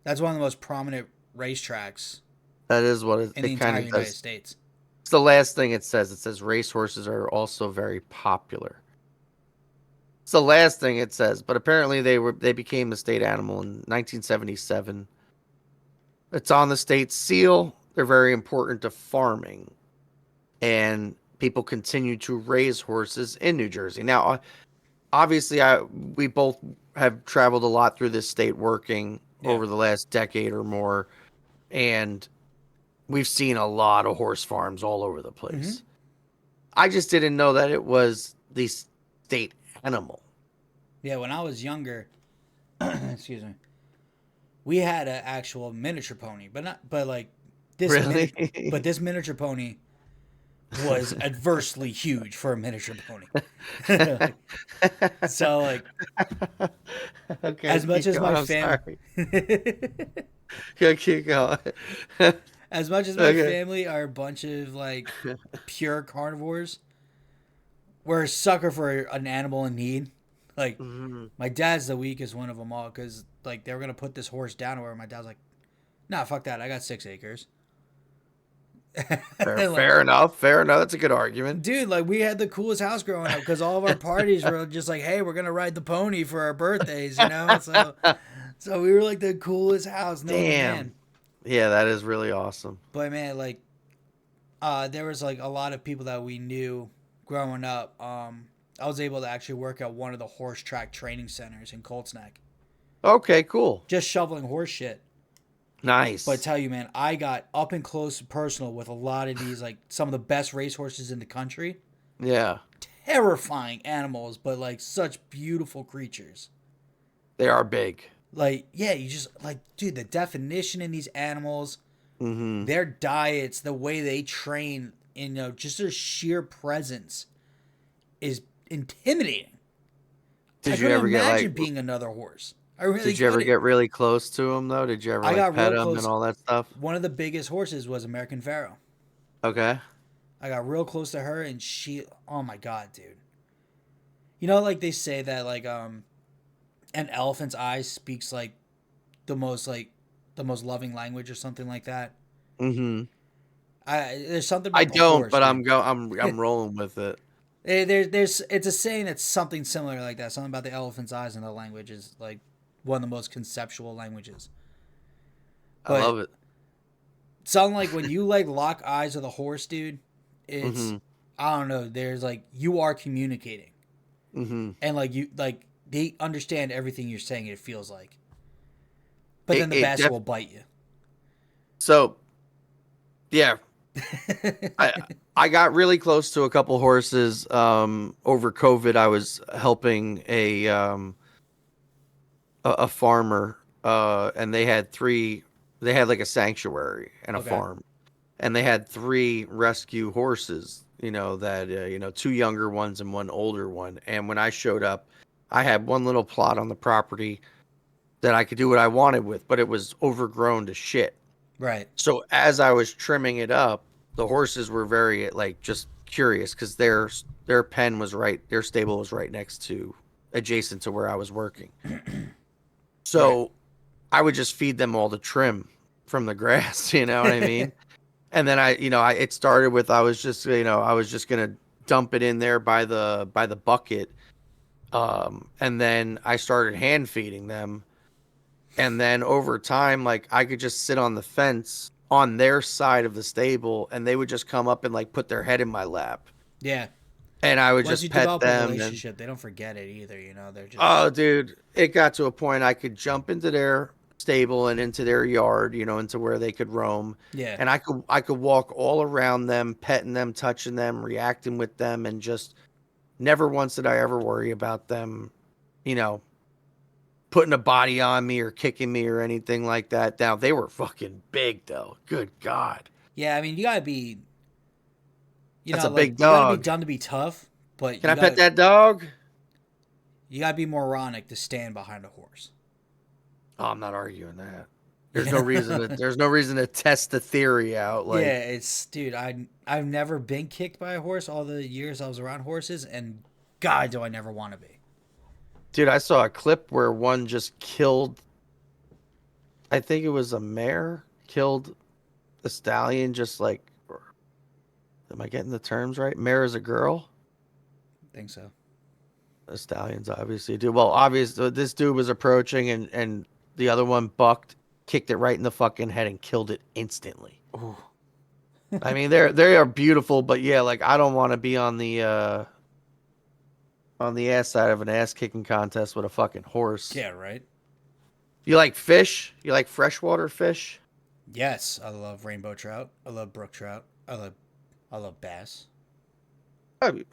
That's one of the most prominent racetracks That is what in the it kind entire of United does. States. It's the last thing it says. It says racehorses are also very popular. It's the last thing it says, but apparently they became the state animal in 1977. It's on the state seal. They're very important to farming, and people continue to raise horses in New Jersey. Now, obviously, we both have traveled a lot through this state working Yeah. over the last decade or more, and we've seen a lot of horse farms all over the Mm-hmm. place. I just didn't know that it was the state animal. Yeah, when I was younger, excuse me, we had an actual miniature pony, but like this Really? this miniature pony was adversely huge for a miniature pony. So like Okay, as much keep as going. my I'm family sorry. Yeah, keep going. as much as my Okay. family are a bunch of like pure carnivores, we're a sucker for an animal in need. Like Mhm. my dad's the weakest one of them all because like they were gonna put this horse down where my dad's like, nah, fuck that. I got 6 acres. Fair, Like, fair enough. Fair enough. That's a good argument. dude, like we had the coolest house growing up because all of our parties were just like, hey, we're gonna ride the pony for our birthdays, you know. So we were like the coolest house known to man. Damn. Yeah, that is really awesome. But man, like, there was like a lot of people that we knew growing up. I was able to actually work at one of the horse track training centers in Colts Neck, Okay, cool. just shoveling horse shit. But I Nice. tell you, man, I got up and close and personal with a lot of these, like some of the best racehorses in the country. Yeah, Terrifying animals, but like such beautiful creatures. they are big. Like, yeah, you just like, dude, the definition in these animals, Mm-hmm. their diets, the way they train, you know, just their sheer presence is intimidating. I Did you couldn't ever get imagine like? being another horse. I really Did you ever couldn't. get really close to them though? Did you ever I like got pet real them and close. all that stuff? One of the biggest horses was American Pharoah. Okay. I got real close to her, and she, oh my god, dude. You know, like they say that like an elephant's eye speaks like the most loving language or something like that. Mm-hmm. There's something I about the don't, horse, but dude. I'm rolling with it. There's it's a saying that's something similar like that. Something about the elephant's eyes and the language is like one of the most conceptual languages. I But love it. something like when you like lock eyes with a horse, dude, it's Mm-hmm. I don't know. There's like you are communicating, Mm-hmm. and like you like they understand everything you're saying. It feels like, but then the It bastard def- will bite you. so yeah, I I got really close to a couple horses. Over COVID, I was helping a farmer. And they had three. They had like a sanctuary and a Okay. farm, and they had three rescue horses. That two younger ones and one older one. And when I showed up, I had one little plot on the property that I could do what I wanted with, but it was overgrown to shit. Right. So as I was trimming it up, the horses were very like just curious because their pen was right, their stable was right next to adjacent to where I was working. Right. So I would just feed them all the trim from the grass, you know what I mean? And then it started with I was just gonna dump it in there by the bucket, and then I started hand feeding them, and then over time, like I could just sit on the fence on their side of the stable, and they would just come up and like put their head in my lap, Yeah. and I would Once just you pet develop a them, and relationship, they don't forget it either. You know, they're just oh, dude, it got to a point I could jump into their stable and into their yard, into where they could roam. yeah. And I could walk all around them, petting them, touching them, reacting with them, and just never once did I ever worry about them, you know, putting a body on me or kicking me or anything like that. Now they were fucking big though. Good God. Yeah, I mean, you gotta be, you That's know, a big like you gotta be dog. done to be tough, but Can I pet that dog? you gotta be moronic to stand behind a horse. Oh, I'm not arguing that. There's no Yeah. reason to there's no reason to test the theory out. Yeah, Like, it's dude. I've never been kicked by a horse all the years I was around horses, and God, do I never want to be. dude, I saw a clip where one just killed, I think it was a mare, killed a stallion, just like, am I getting the terms right? Mare is a girl. I think so. The stallions obviously do. Well, obviously this dude was approaching, and the other one bucked, kicked it right in the fucking head and killed it instantly. Ooh. I mean, they are beautiful, but yeah, like I don't want to be on the ass side of an ass kicking contest with a fucking horse. Yeah, right. You like fish? You like freshwater fish? Yes, I love rainbow trout. I love brook trout. I love bass.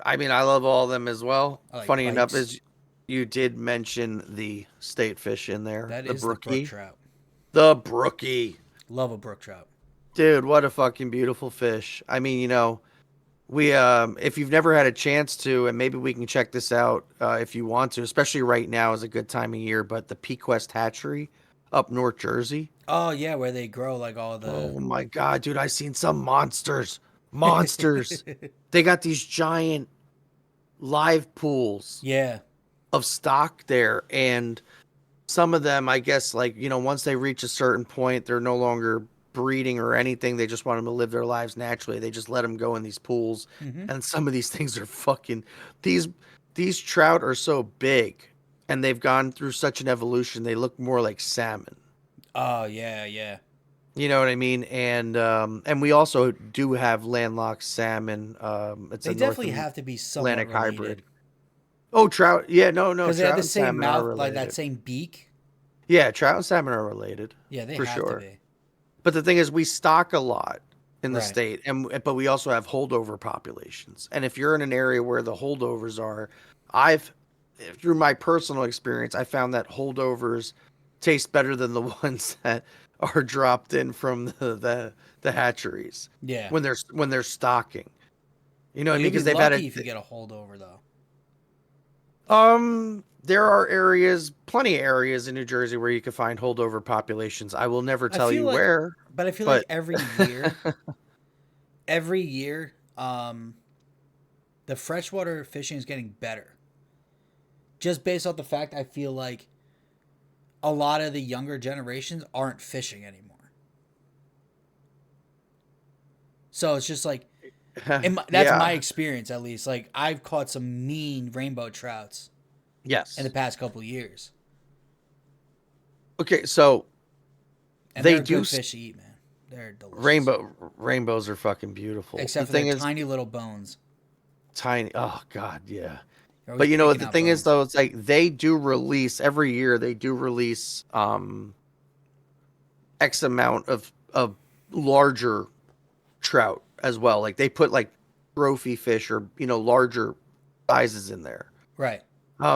I mean, I love all of them as well. I like Funny enough, pikes. is you did mention the state fish in there, That the is the brook brookie. trout. The brookie. Love a brook trout. Dude, what a fucking beautiful fish. I mean, we if you've never had a chance to, and maybe we can check this out if you want to, especially right now is a good time of year, but the Pequest Hatchery up North Jersey. Oh yeah, where they grow like all the. Oh my God, dude, I seen some monsters. Monsters. They got these giant live pools Yeah. of stock there, and some of them, I guess, like, once they reach a certain point, they're no longer breeding or anything. They just want them to live their lives naturally. They just let them go in these pools. Mm-hmm. And some of these things are fucking these trout are so big and they've gone through such an evolution. They look more like salmon. Oh yeah, yeah. You know what I mean? And we also do have landlocked salmon. It's They a North definitely have to be somewhat Atlantic related. hybrid. Oh, trout. Yeah, no, Because they have trout the and same salmon are mouth, like related. that same beak. Yeah, trout and salmon are related. Yeah, they for have sure. to be. But the thing is, we stock a lot in the Right. state, but we also have holdover populations. And if you're in an area where the holdovers are, I've through my personal experience, I found that holdovers taste better than the ones that are dropped in from the hatcheries Yeah. when they're stocking. You know what Well, I mean? you'll be Because they've lucky had if you get a holdover, though. there are areas, plenty of areas in New Jersey where you can find holdover populations. I will never I tell feel you like, where, but I feel like but every year, the freshwater fishing is getting better. Just based off the fact, I feel like a lot of the younger generations aren't fishing anymore. So it's just like, that's my yeah, experience at least. Like I've caught some mean rainbow trouts in the yes. past couple of years, Okay, so and they they're a do good fish to eat, man. They're delicious. rainbows are fucking beautiful. The Except for their thing is, tiny little bones. tiny. Oh God, yeah. You're always But you know what picking the out thing is bones. though, it's like they do release every year. They do release X amount of larger trout as well. Like they put like trophy fish or larger sizes in there. Right.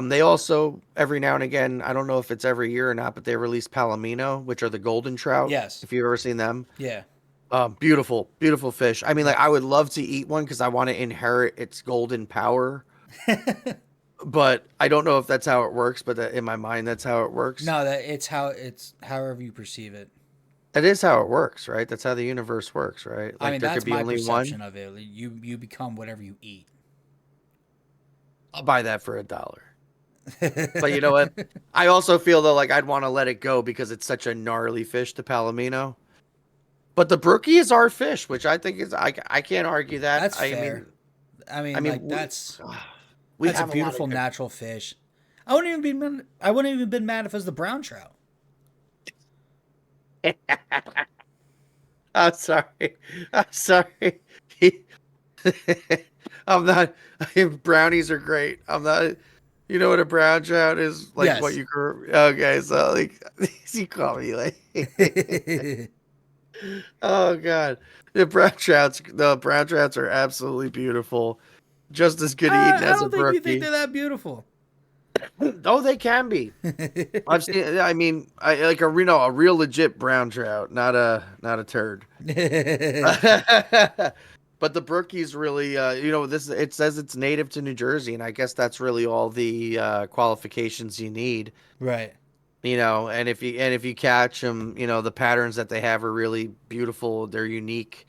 They also every now and again, I don't know if it's every year or not, but they release palomino, which are the golden trout. Yes. If you've ever seen them, Yeah. beautiful, beautiful fish. I mean, like Yep. I would love to eat one because I want to inherit its golden power, but I don't know if that's how it works. But in my mind, that's how it works. No, it's however you perceive it. That is how it works, right? That's how the universe works, right? I Like mean, there could that's be my only one. perception of it. You become whatever you eat. I'll buy that for $1. But you know what? I also feel though like I'd want to let it go because it's such a gnarly fish, the palomino. But the brookie is our fish, which I think is I can't argue that. That's I fair. mean, I mean, I mean like we that's a have a lot beautiful of natural fish. I wouldn't even been mad if it was the brown trout. I'm sorry. I'm sorry. I'm not. Brownies are great. I'm not. You know what a brown trout is? Like what Yes. you grew. Okay, so like you call me like. Oh God, the brown trouts are absolutely beautiful. Just as good eating I as a don't think you think brookie. they're that beautiful. Oh, they can be. I've seen. I mean, I like a real legit brown trout, not a turd. But the brookie's really, this it says it's native to New Jersey, and I guess that's really all the qualifications you need. Right. And if you catch them, the patterns that they have are really beautiful. They're unique,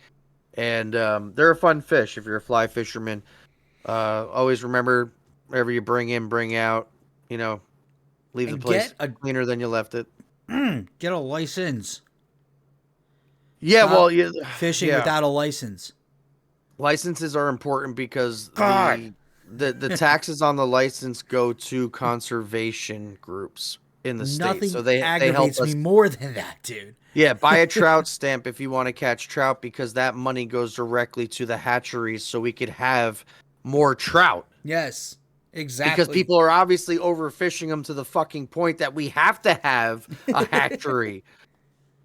and they're a fun fish if you're a fly fisherman. Always remember, whatever you bring in, bring out. Leave the And place cleaner than you left it. get a license. Yeah, Stop well, yeah, fishing yeah. without a license. Licenses are important because God. the taxes on the license go to conservation groups in the state. So Nothing they help aggravates me us. more than that, dude. Yeah, buy a trout stamp if you want to catch trout because that money goes directly to the hatcheries so we could have more trout. Yes, Because exactly. people are obviously overfishing them to the fucking point that we have to have a hatchery.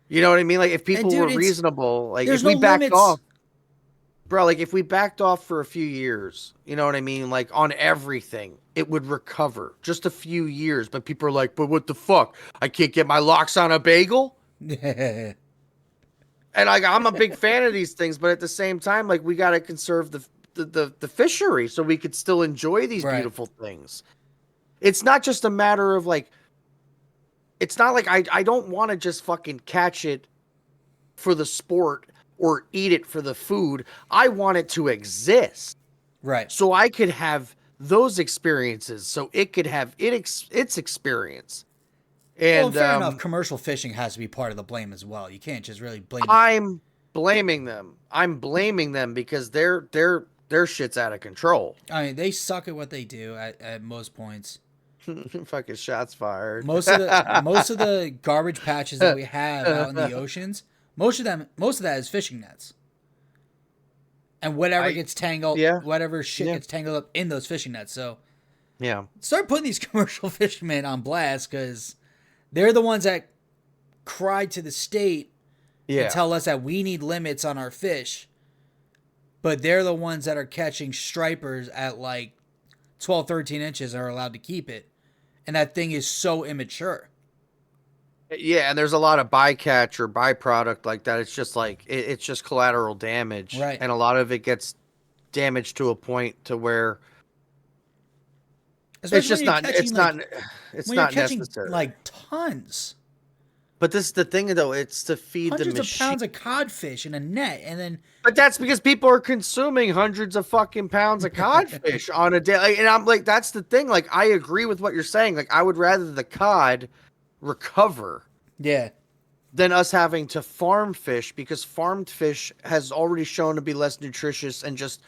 You know what I mean? Like if And people were dude, reasonable, like there's if no we backed limits. off, bro, like if we backed off for a few years, you know what I mean? Like on everything, it would recover just a few years. But people are like, but what the fuck? I can't get my locks on a bagel. And like I'm a big fan of these things, but at the same time, like we gotta conserve the fishery so we could still enjoy these Right. beautiful things. It's not just a matter of like it's not like I don't want to just fucking catch it for the sport or eat it for the food. I want it to exist Right. so I could have those experiences, so it could have its experience. Well, And fair enough. Commercial fishing has to be part of the blame as well. You can't just really blame. I'm blaming them. I'm blaming them because their shit's out of control. I mean, they suck at what they do at most points. Fucking shots fired. Most of the garbage patches that we have out in the oceans, most of that is fishing nets. And whatever gets tangled, yeah, whatever shit gets tangled up in those fishing nets. So, yeah, start putting these commercial fishermen on blast because they're the ones that cry to the state and tell us that we need limits on our fish. But they're the ones that are catching stripers at like 12, 13 inches and are allowed to keep it. And that thing is so immature. Yeah, and there's a lot of bycatch or byproduct like that. It's just like it's just collateral damage, Right? And a lot of it gets damaged to a point to where it's just not. It's not. It's not necessary. Like tons. But this is the thing, though. It's to feed hundreds the of pounds of codfish in a net, and then. But that's because people are consuming hundreds of fucking pounds of codfish on a day, and I'm like, that's the thing. Like, I agree with what you're saying. Like, I would rather the cod recover, than us having to farm fish because farmed fish has already shown to be less nutritious and just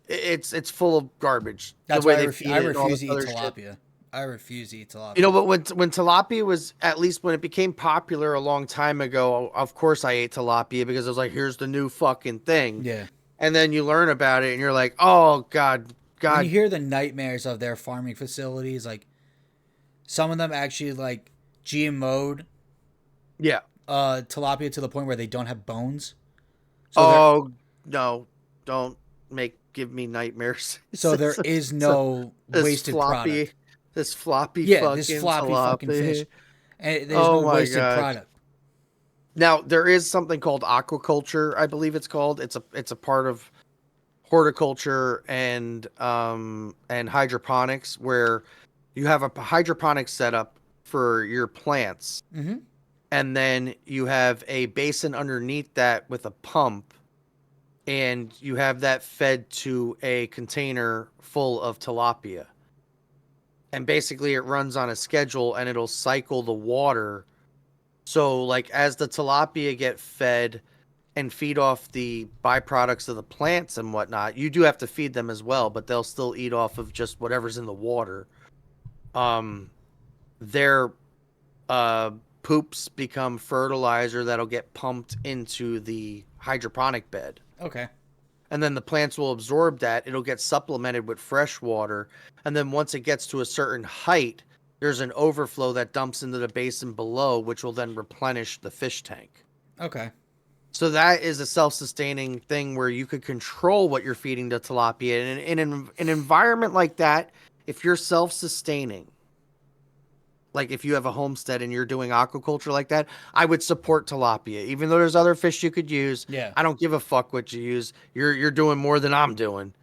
it's full of garbage. That's why I refuse to eat tilapia. I refuse to eat tilapia. You know, but when tilapia was, at least when it became popular a long time ago, of course I ate tilapia because I was like, here's the new fucking thing. Yeah. And then you learn about it and you're like, oh, God. When you hear the nightmares of their farming facilities, like some of them actually like GMO'd tilapia to the point where they don't have bones. So no, don't give me nightmares. So there is no wasted product. This floppy fucking fish. And there's no wasted product. Now there is something called aquaculture, I believe it's called. It's a part of horticulture and hydroponics where you have a hydroponics setup for your plants. Mm-hmm. And then you have a basin underneath that with a pump, and you have that fed to a container full of tilapia. And basically it runs on a schedule and it'll cycle the water. So like as the tilapia get fed and feed off the byproducts of the plants and whatnot, you do have to feed them as well, but they'll still eat off of just whatever's in the water. Their poops become fertilizer that'll get pumped into the hydroponic bed. Okay. And then the plants will absorb that. It'll get supplemented with fresh water. And then once it gets to a certain height, there's an overflow that dumps into the basin below, which will then replenish the fish tank. Okay. So that is a self-sustaining thing where you could control what you're feeding to tilapia. And in an environment like that, if you're self-sustaining, like if you have a homestead and you're doing aquaculture like that, I would support tilapia. Even though there's other fish you could use. Yeah. I don't give a fuck what you use. You're doing more than I'm doing.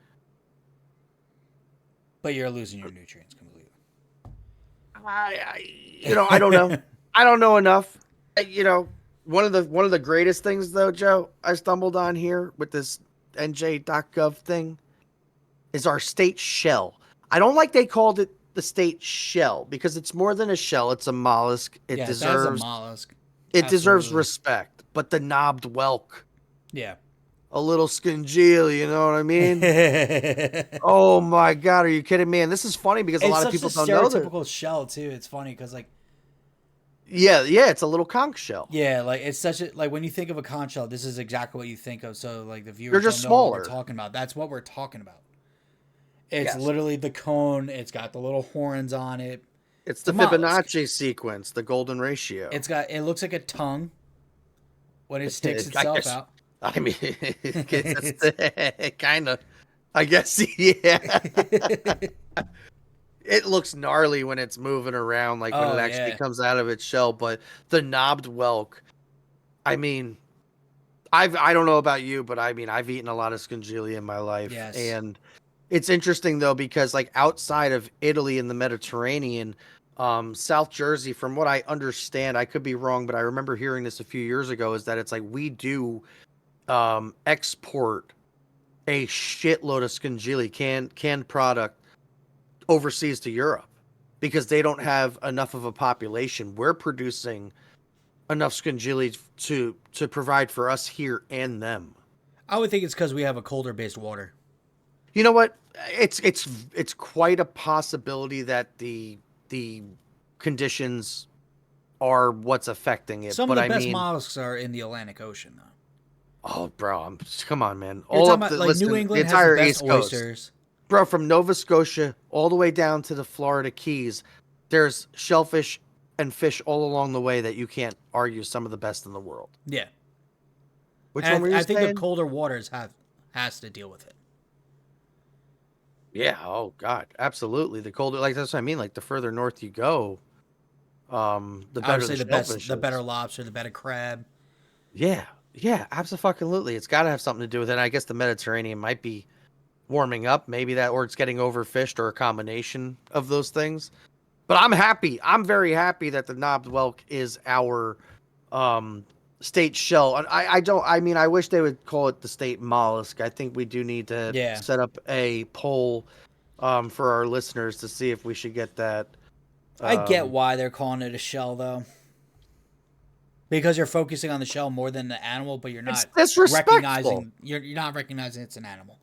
But you're losing your nutrients completely. I don't know. I don't know enough. One of the greatest things though, Joe, I stumbled on here with this NJ.gov thing is our state shell. I don't like they called it the state shell because it's more than a shell. It's a mollusk. It deserves that's a mollusk. It deserves respect. But the knobbed whelk. Yeah. A little scungeel, you know what I mean? Oh my God, are you kidding me? And this is funny because a lot of people don't know that. It's stereotypical shell too. It's funny because like. Yeah, it's a little conch shell. Yeah, like it's such a like when you think of a conch shell, this is exactly what you think of. So like the viewers They're just don't know smaller. what we're talking about. That's what we're talking about. It's literally the cone. It's got the little horns on it. It's the Fibonacci sequence, the golden ratio. It looks like a tongue when it sticks itself out. I mean, kind of. I guess, yeah. It looks gnarly when it's moving around, like when it actually comes out of its shell. But the knobbed whelk, I mean, I don't know about you, but I mean, I've eaten a lot of scungillia in my life. Yes. And it's interesting, though, because like outside of Italy and the Mediterranean, South Jersey, from what I understand, I could be wrong, but I remember hearing this a few years ago, is that it's like we do export a shitload of scungillia, canned product overseas to Europe because they don't have enough of a population. We're producing enough Scungilli to provide for us here and them. I would think it's because we have a colder based water. You know what? It's quite a possibility that the conditions are what's affecting it. Some but of the I best mean, mollusks are in the Atlantic Ocean, though. oh, bro, come on, man. You're All talking up about, the like, listen, New the England has the entire best East Coast, oysters. bro, from Nova Scotia all the way down to the Florida Keys. There's shellfish and fish all along the way that you can't argue some of the best in the world. Yeah. Which And one were you I think saying? the colder waters has to deal with it. Yeah. Oh God, absolutely. The colder, like that's what I mean. Like the further north you go, the better Obviously, the the shellfish better is. lobster, the better crab. Yeah. Yeah. Absolutely. It's got to have something to do with it. And I guess the Mediterranean might be warming up. Maybe that, or it's getting overfished, or a combination of those things. But I'm happy. I'm very happy that the knobbed whelk is our state shell. And I don't. I mean, I wish they would call it the state mollusk. I think we do need to Yeah. set up a poll for our listeners to see if we should get that. I get why they're calling it a shell, though. Because you're focusing on the shell more than the animal, but you're It's not disrespectful. recognizing you're not recognizing it's an animal.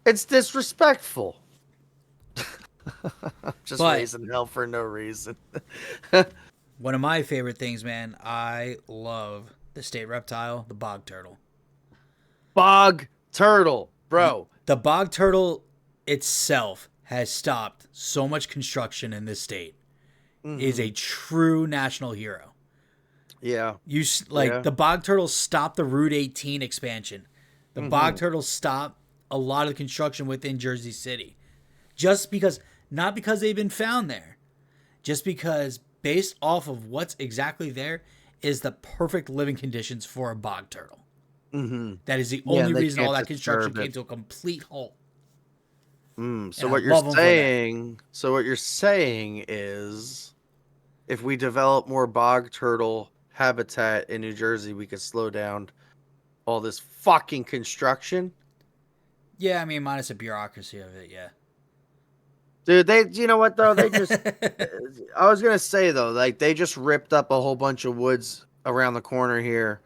It's disrespectful. Just But- raising hell for no reason. One of my favorite things, man, I love the state reptile, the bog turtle. Bog turtle, bro. The bog turtle itself has stopped so much construction in this state. It is a true national hero. Yeah. The bog turtle stopped the Route 18 expansion. The bog turtle stopped a lot of the construction within Jersey City. Not because they've been found there, just because based off of what's exactly there is the perfect living conditions for a bog turtle. That is the only reason all that construction came to a complete halt. So what you're saying is, if we develop more bog turtle habitat in New Jersey, we could slow down all this fucking construction. Yeah, I mean, minus the bureaucracy of it, yeah. Dude, you know what though? They just, I was gonna say though, like they just ripped up a whole bunch of woods around the corner here.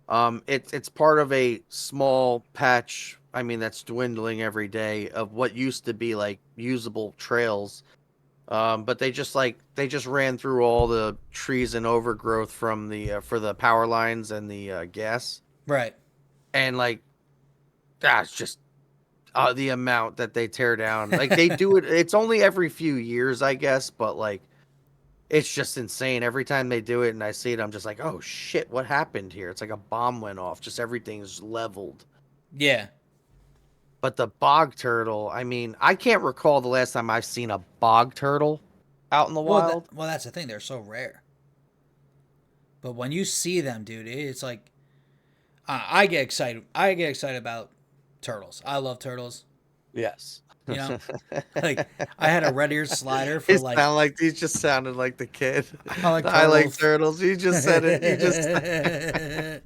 It's part of a small patch. I mean, that's dwindling every day of what used to be like usable trails. But they just ran through all the trees and overgrowth from the for the power lines and the gas. Right. And like, that's just the amount that they tear down. Like they do it. It's only every few years, I guess, but like, it's just insane. Every time they do it and I see it, I'm just like, oh shit, what happened here? It's like a bomb went off. Just everything's leveled. Yeah. But the bog turtle, I mean, I can't recall the last time I've seen a bog turtle out in the wild. Well, that's the thing. They're so rare. But when you see them, dude, it's like, I get excited. I get excited about turtles. I love turtles. Yes. You know, like I had a red ear slider for He just sounded like the kid. I like turtles. You just said it. You just.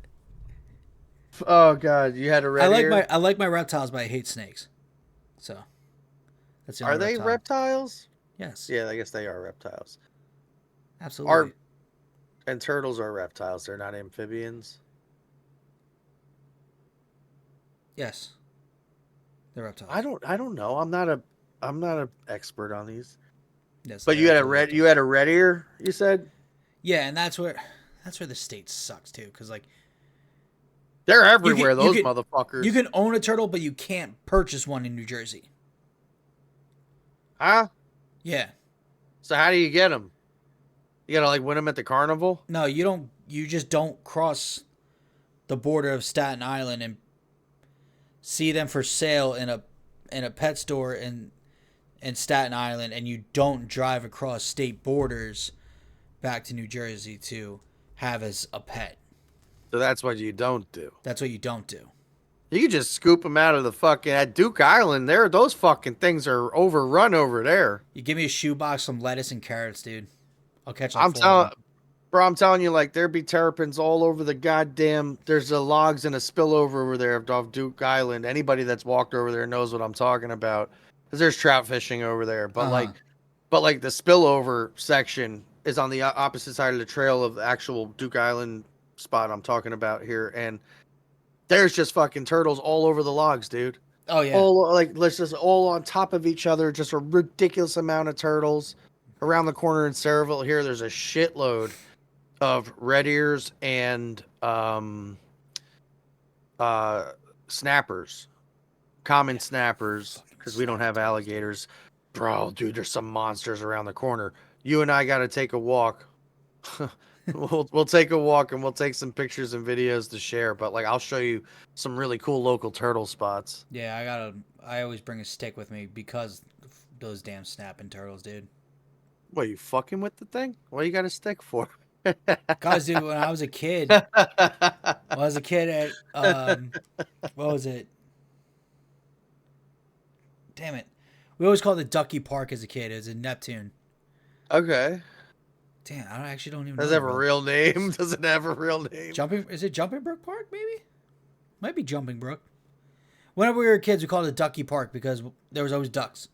Oh God, you had a red ear. I like my reptiles, but I hate snakes. So that's the only Are they reptiles? Yes. Yeah, I guess they are reptiles. Absolutely. And turtles are reptiles. They're not amphibians. Yes. They're reptiles. I don't know. I'm not an expert on these. Yes. But you had a red ear, you said? Yeah, and that's where the state sucks too, because like they're everywhere. Those motherfuckers. You can own a turtle, but you can't purchase one in New Jersey. Huh? Yeah. So how do you get them? You gotta like win them at the carnival? No, you don't. You just don't cross the border of Staten Island and see them for sale in a pet store in Staten Island, and you don't drive across state borders back to New Jersey to have as a pet. So that's what you don't do. That's what you don't do. You can just scoop them out of the fucking at Duke Island. There, those fucking things are overrun over there. You give me a shoebox, some lettuce and carrots, dude. I'll catch like I'm telling you, like there be terrapins all over the goddamn. There's the logs and a spillover over there off Duke Island. Anybody that's walked over there knows what I'm talking about. Because there's trout fishing over there, but like But like the spillover section is on the opposite side of the trail of the actual Duke Island spot I'm talking about here, and there's just fucking turtles all over the logs, dude. Oh yeah. All like let's just all on top of each other, just a ridiculous amount of turtles. Around the corner in Saraville here, there's a shitload of red ears and snappers, common snappers, because we don't have alligators. Bro, dude, there's some monsters around the corner. You and I got to take a walk. we'll take a walk and we'll take some pictures and videos to share. But like, I'll show you some really cool local turtle spots. Yeah, I always bring a stick with me because of those damn snapping turtles, dude. What, you fucking with the thing? What you got a stick for? Guys, dude, when I was a kid, at what was it? Damn it. We always called it Ducky Park as a kid. It was in Neptune. Okay. Damn, I actually don't even Does know. it have a real name? Does it have a real name? Is it Jumping Brook Park, maybe? Might be Jumping Brook. Whenever we were kids, we called it Ducky Park because there was always ducks.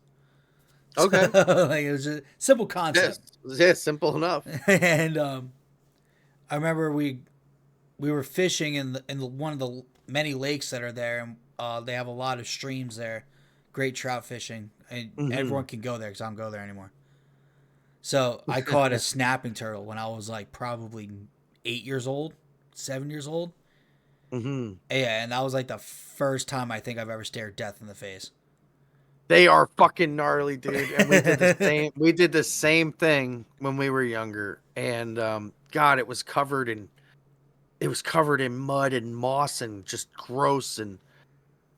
Okay. Like, it was a simple concept. Yeah, simple enough. And I remember we were fishing in one of the many lakes that are there, and they have a lot of streams there. Great trout fishing, and everyone can go there because I don't go there anymore. So I caught a snapping turtle when I was like probably 8 years old, 7 years old. Mm-hmm. Yeah, and that was like the first time I think I've ever stared death in the face. They are fucking gnarly, dude. And we did the same thing when we were younger. And God, it was covered in mud and moss and just gross. And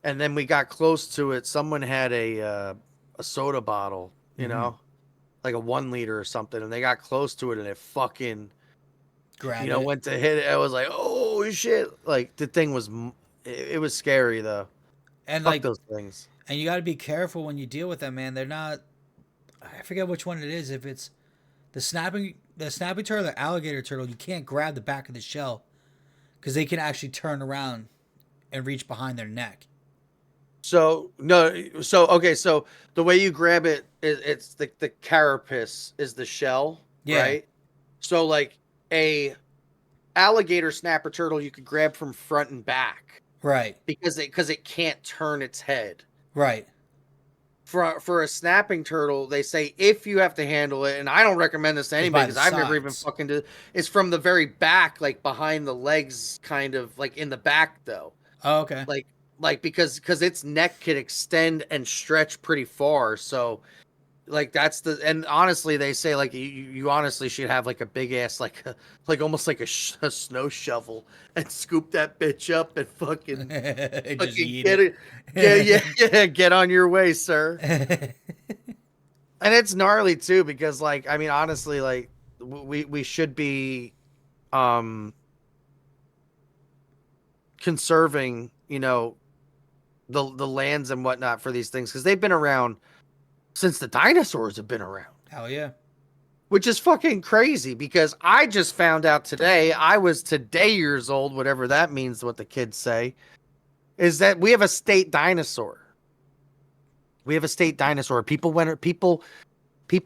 then we got close to it. Someone had a soda bottle, you know, like a 1 liter or something, and they got close to it and it fucking went to hit it. I was like, oh shit! Like the thing was, it was scary though. And Fuck like those things. And you got to be careful when you deal with them, man. They're not. I forget which one it is. If it's the snapping turtle or alligator turtle, you can't grab the back of the shell because they can actually turn around and reach behind their neck. So no, so okay, so the way you grab it, it's the carapace is the shell, right? So like a alligator snapper turtle, you could grab from front and back, right? Because it can't turn its head. Right. For a snapping turtle, they say if you have to handle it, and I don't recommend this to anybody because I've never even fucking did. It's from the very back, like behind the legs, kind of like in the back though. Oh, okay. Like because its neck could extend and stretch pretty far, so like that's and honestly they say like you honestly should have like a big ass like almost like a snow shovel and scoop that bitch up and fucking just eat get it. Yeah, get on your way, sir. And it's gnarly too because like I mean honestly like we should be conserving the lands and whatnot for these things because they've been around since the dinosaurs have been around. Hell yeah. Which is fucking crazy because I just found out today, I was today years old, whatever that means, what the kids say, is that we have a state dinosaur. We have a state dinosaur. People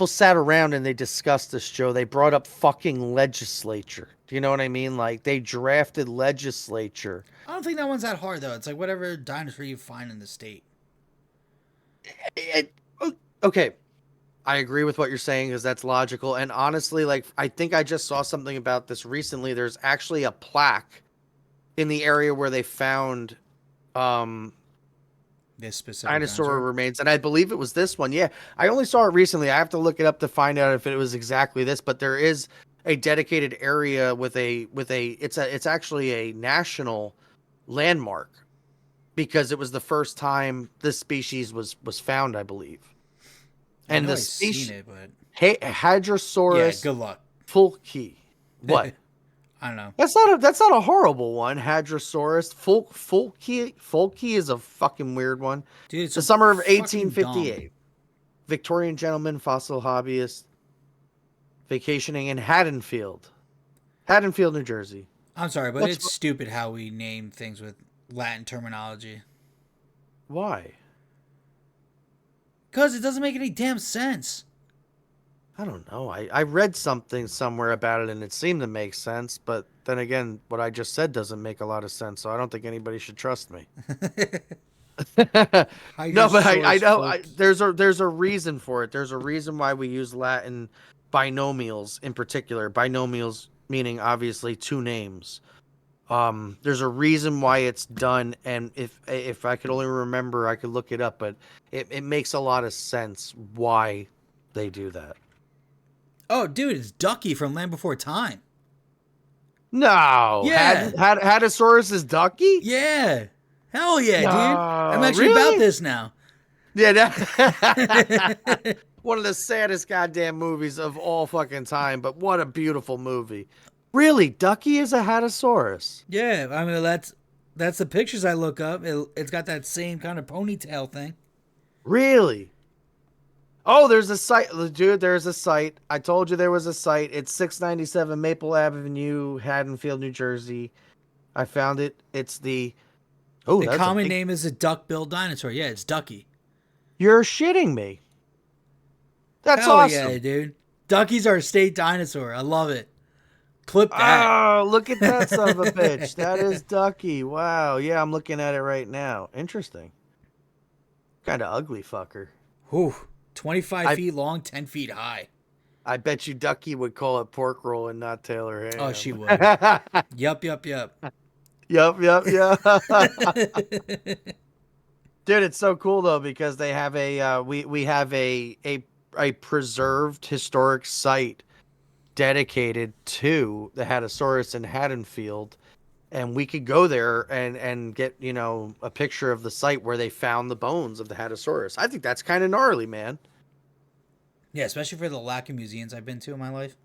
sat around and they discussed this, Joe. They brought up fucking legislature. Do you know what I mean? Like they drafted legislature. I don't think that one's that hard though. It's like whatever dinosaur you find in the state. Okay, I agree with what you're saying because that's logical. And honestly, like I think I just saw something about this recently. There's actually a plaque in the area where they found this specific dinosaur remains, and I believe it was this one. Yeah, I only saw it recently. I have to look it up to find out if it was exactly this. But there is a dedicated area with a it's actually a national landmark because it was the first time this species was found, I believe. And the species, Hadrosaurus. Yeah, good luck. Fulci. What? I don't know. That's not a horrible one. Hadrosaurus. Fulci is a fucking weird one. Dude, it's the summer of 1858. Dumb. Victorian gentleman, fossil hobbyist, vacationing in Haddonfield, New Jersey. I'm sorry, but it's stupid how we name things with Latin terminology. Why? Because it doesn't make any damn sense. I don't know. I read something somewhere about it and it seemed to make sense, but then again, what I just said doesn't make a lot of sense, so I don't think anybody should trust me. No, but I Hydrosaurus know folk. there's a reason for it. There's a reason why we use Latin binomials in particular. Binomials meaning obviously two names. There's a reason why it's done, and if I could only remember, I could look it up, but it makes a lot of sense why they do that. Oh, dude, it's Ducky from Land Before Time. No, Yeah. Hadrosaurus is Ducky? Yeah. Hell yeah, dude. I'm No, actually about really? this now. Yeah, that one of the saddest goddamn movies of all fucking time, but what a beautiful movie. Really, Ducky is a Hadrosaurus. Yeah, I mean that's the pictures I look up. It's got that same kind of ponytail thing. Really? Oh, there's a site, dude. There's a site. I told you there was a site. It's 697 Maple Avenue, Haddonfield, New Jersey. I found it. It's the. Oh, The that's a common big. name is a duck-billed dinosaur. Yeah, it's Ducky. You're shitting me. That's Hell yeah, awesome. dude. Ducky's our state dinosaur. I love it. Clip that. Oh, look at that son of a bitch. That is Ducky. Wow. Yeah, I'm looking at it right now. Interesting. Kind of ugly fucker. Whew. 25 I feet long, 10 feet high. I bet you Ducky would call it pork roll and not Taylor ham. Oh, she would. Yup. Yup. Dude, it's so cool though because they have we have a preserved historic site dedicated to the Hadrosaurus in Haddonfield, and we could go there and get a picture of the site where they found the bones of the Hadrosaurus. I think that's kind of gnarly, man. Yeah, especially for the lack of museums I've been to in my life.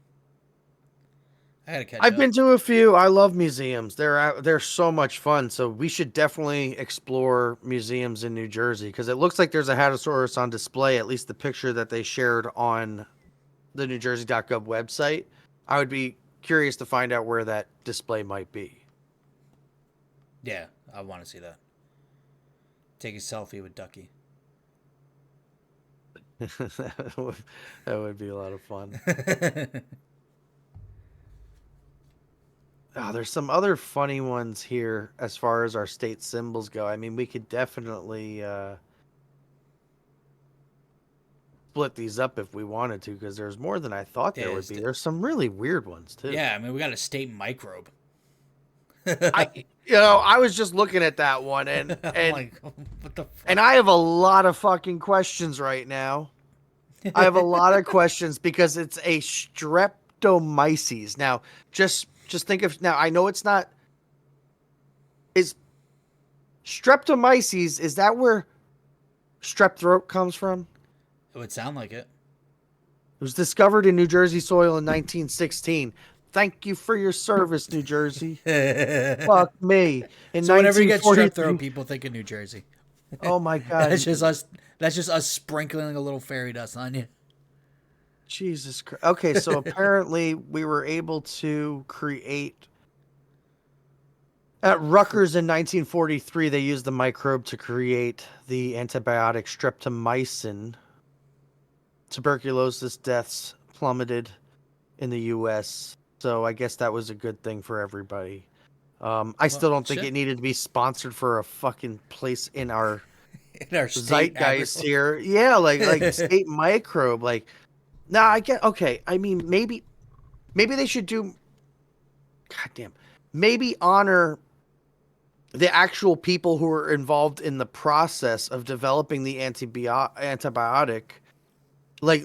I gotta catch I've up. been to a few. I love museums. They're so much fun. So we should definitely explore museums in New Jersey because it looks like there's a Hadrosaurus on display. At least the picture that they shared on the NewJersey.gov website. I would be curious to find out where that display might be. Yeah, I want to see that. Take a selfie with Ducky. That would be a lot of fun. Oh, there's some other funny ones here as far as our state symbols go. I mean, we could definitely split these up if we wanted to because there's more than I thought there would be. There's some really weird ones too. Yeah, I mean, we got a state microbe. I was just looking at that one and like, what the fuck? and I have a lot of fucking questions right now. I have a lot of questions because it's a streptomyces. Now, just think of now. I know it's not. Is streptomyces? Is that where strep throat comes from? It would sound like it. It was discovered in New Jersey soil in 1916. Thank you for your service, New Jersey. Fuck me. So whenever you get strep throat, people think of New Jersey. Oh my god. That's just us. That's just us sprinkling a little fairy dust on you. Jesus Christ. Okay, so apparently we were able to create. At Rutgers in 1943, they used the microbe to create the antibiotic streptomycin. Tuberculosis deaths plummeted in the U.S., so I guess that was a good thing for everybody. I still don't think it needed to be sponsored for a fucking place in our zeitgeist here. Yeah, like state microbe. Like, nah, I get okay. I mean, maybe they should do. Goddamn, maybe honor the actual people who are involved in the process of developing the antibiotic. Like,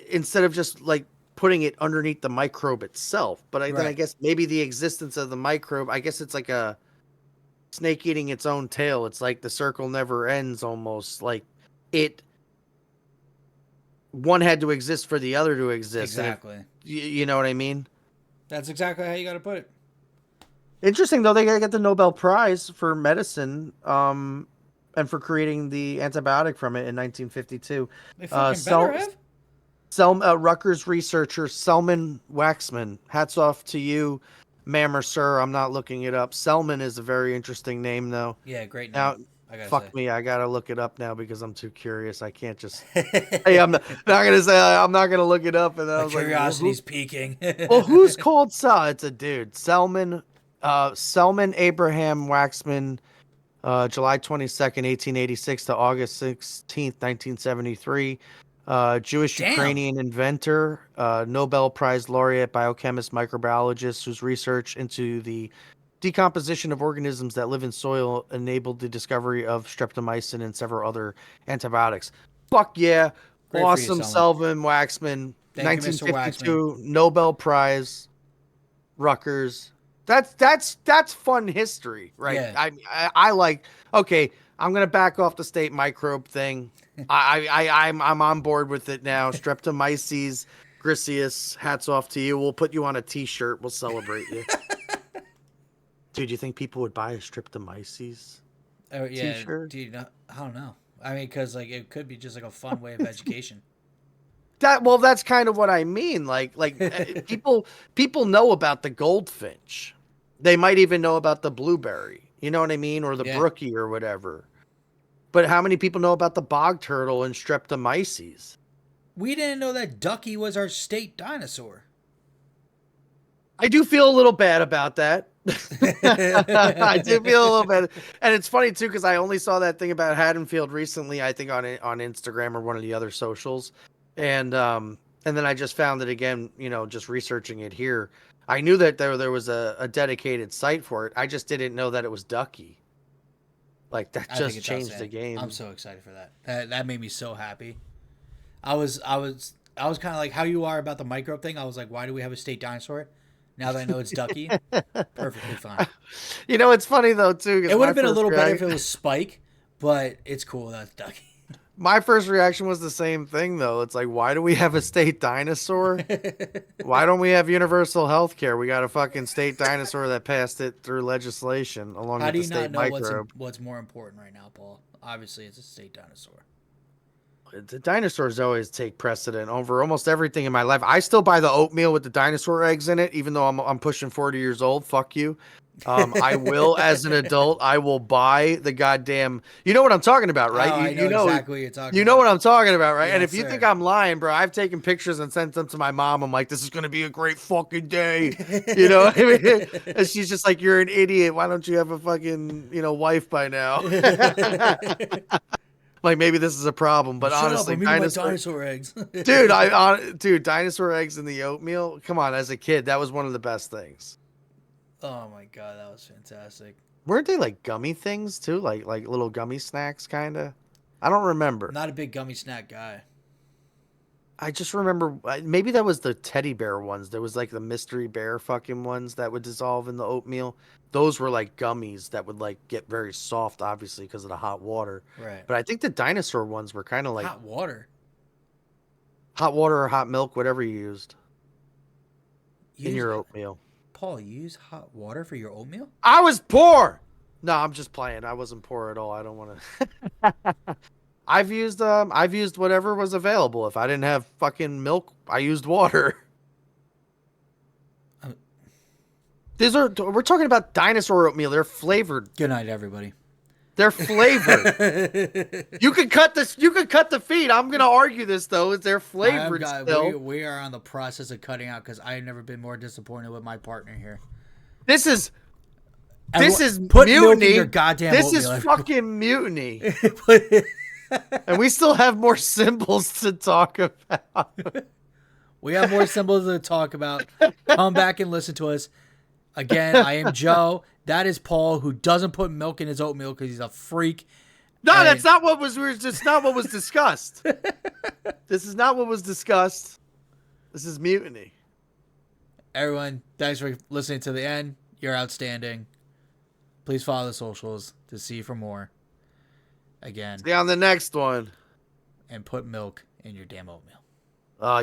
instead of just like putting it underneath the microbe itself. But then I guess maybe the existence of the microbe, I guess it's like a snake eating its own tail. It's like the circle never ends almost. Like one had to exist for the other to exist. Exactly. You know what I mean? That's exactly how you got to put it. Interesting, though, they got to get the Nobel Prize for medicine and for creating the antibiotic from it in 1952. They fucking better have. Rutgers researcher Selman Waxman. Hats off to you, ma'am or sir. I'm not looking it up. Selman is a very interesting name, though. Yeah, great name. Now, I gotta Fuck say. me, I gotta look it up now because I'm too curious. I can't just. Hey, I'm not gonna say I'm not gonna look it up, and then I My was like, curiosity's peaking. well, who's called Sal? It's a dude, Selman Abraham Waxman, July 22nd, 1886 to August 16th, 1973. Jewish Damn. Ukrainian inventor, Nobel Prize laureate, biochemist, microbiologist whose research into the decomposition of organisms that live in soil enabled the discovery of streptomycin and several other antibiotics. Fuck yeah. Great for you, Awesome. Selman. Selvin Waxman, Thank you, Mr. Waxman. 1952 Nobel Prize, Rutgers. That's fun history, right? Yeah. I like. Okay, I'm gonna back off the state microbe thing. I'm on board with it now. Streptomyces griseus. Hats off to you. We'll put you on a T-shirt. We'll celebrate you. Dude, you think people would buy a Streptomyces Oh yeah, T-shirt? dude. I don't know. I mean, because like it could be just like a fun way of education. That's kind of what I mean. People know about the goldfinch. They might even know about the blueberry. You know what I mean, or the Yeah. brookie or whatever. But how many people know about the bog turtle and Streptomyces? We didn't know that Ducky was our state dinosaur. I do feel a little bad about that. I do feel a little bad, and it's funny too because I only saw that thing about Haddonfield recently. I think on Instagram or one of the other socials, and then I just found it again. You know, just researching it here. I knew that there was a dedicated site for it. I just didn't know that it was Ducky. Like that I think just it's changed the outstanding. game. I'm so excited for that. That made me so happy. I was kind of like how you are about the microbe thing. I was like, why do we have a state dinosaur? Now that I know it's Ducky, perfectly fine. You know, it's funny though too. It would have been a little better if it was Spike, but it's cool. That's Ducky. My first reaction was the same thing though. It's like, why do we have a state dinosaur? Why don't we have universal health care? We got a fucking state dinosaur that passed it through legislation along How with do the you not state know microbe. what's more important right now, Paul? Obviously, it's a state dinosaur. The dinosaurs always take precedent over almost everything in my life. I still buy the oatmeal with the dinosaur eggs in it, even though I'm pushing 40 years old. Fuck you. I will, as an adult, I will buy the goddamn. You know what I'm talking about, right? Oh, I know exactly what you're talking you about. know what I'm talking about, right? And Yes, if you think sir. I'm lying, bro, I've taken pictures and sent them to my mom. I'm like, this is gonna be a great fucking day, you know? What I mean? And she's just like, you're an idiot. Why don't you have a fucking wife by now? Like maybe this is a problem, but Shut up! honestly, I'm eating my dinosaur eggs. dude, dinosaur eggs in the oatmeal. Come on, as a kid, that was one of the best things. Oh my god, that was fantastic. Weren't they like gummy things too, like little gummy snacks, kind of? I don't remember. Not a big gummy snack guy. I just remember maybe that was the teddy bear ones. There was like the mystery bear fucking ones that would dissolve in the oatmeal. Those were like gummies that would like get very soft, obviously because of the hot water. Right. But I think the dinosaur ones were kind of like Hot water. hot water or hot milk, whatever you used in Use your oatmeal. Paul, you use hot water for your oatmeal? I was poor. No, I'm just playing. I wasn't poor at all. I don't want to. I've used whatever was available. If I didn't have fucking milk, I used water. We're talking about dinosaur oatmeal. They're flavored. Good night, everybody. They're flavored. You could cut this. You could cut the feed. I'm gonna argue this though. Is they're flavored still? We are on the process of cutting out because I have never been more disappointed with my partner here. This is Put mutiny. milk in your goddamn This oatmeal. is fucking mutiny. And we still have more symbols to talk about. We have more symbols to talk about. Come back and listen to us. Again, I am Joe. That is Paul, who doesn't put milk in his oatmeal because he's a freak. No, that's not what was. Just not what was discussed. This is not what was discussed. This is mutiny. Everyone, thanks for listening to the end. You're outstanding. Please follow the socials to see for more. Again. See you on the next one. And put milk in your damn oatmeal.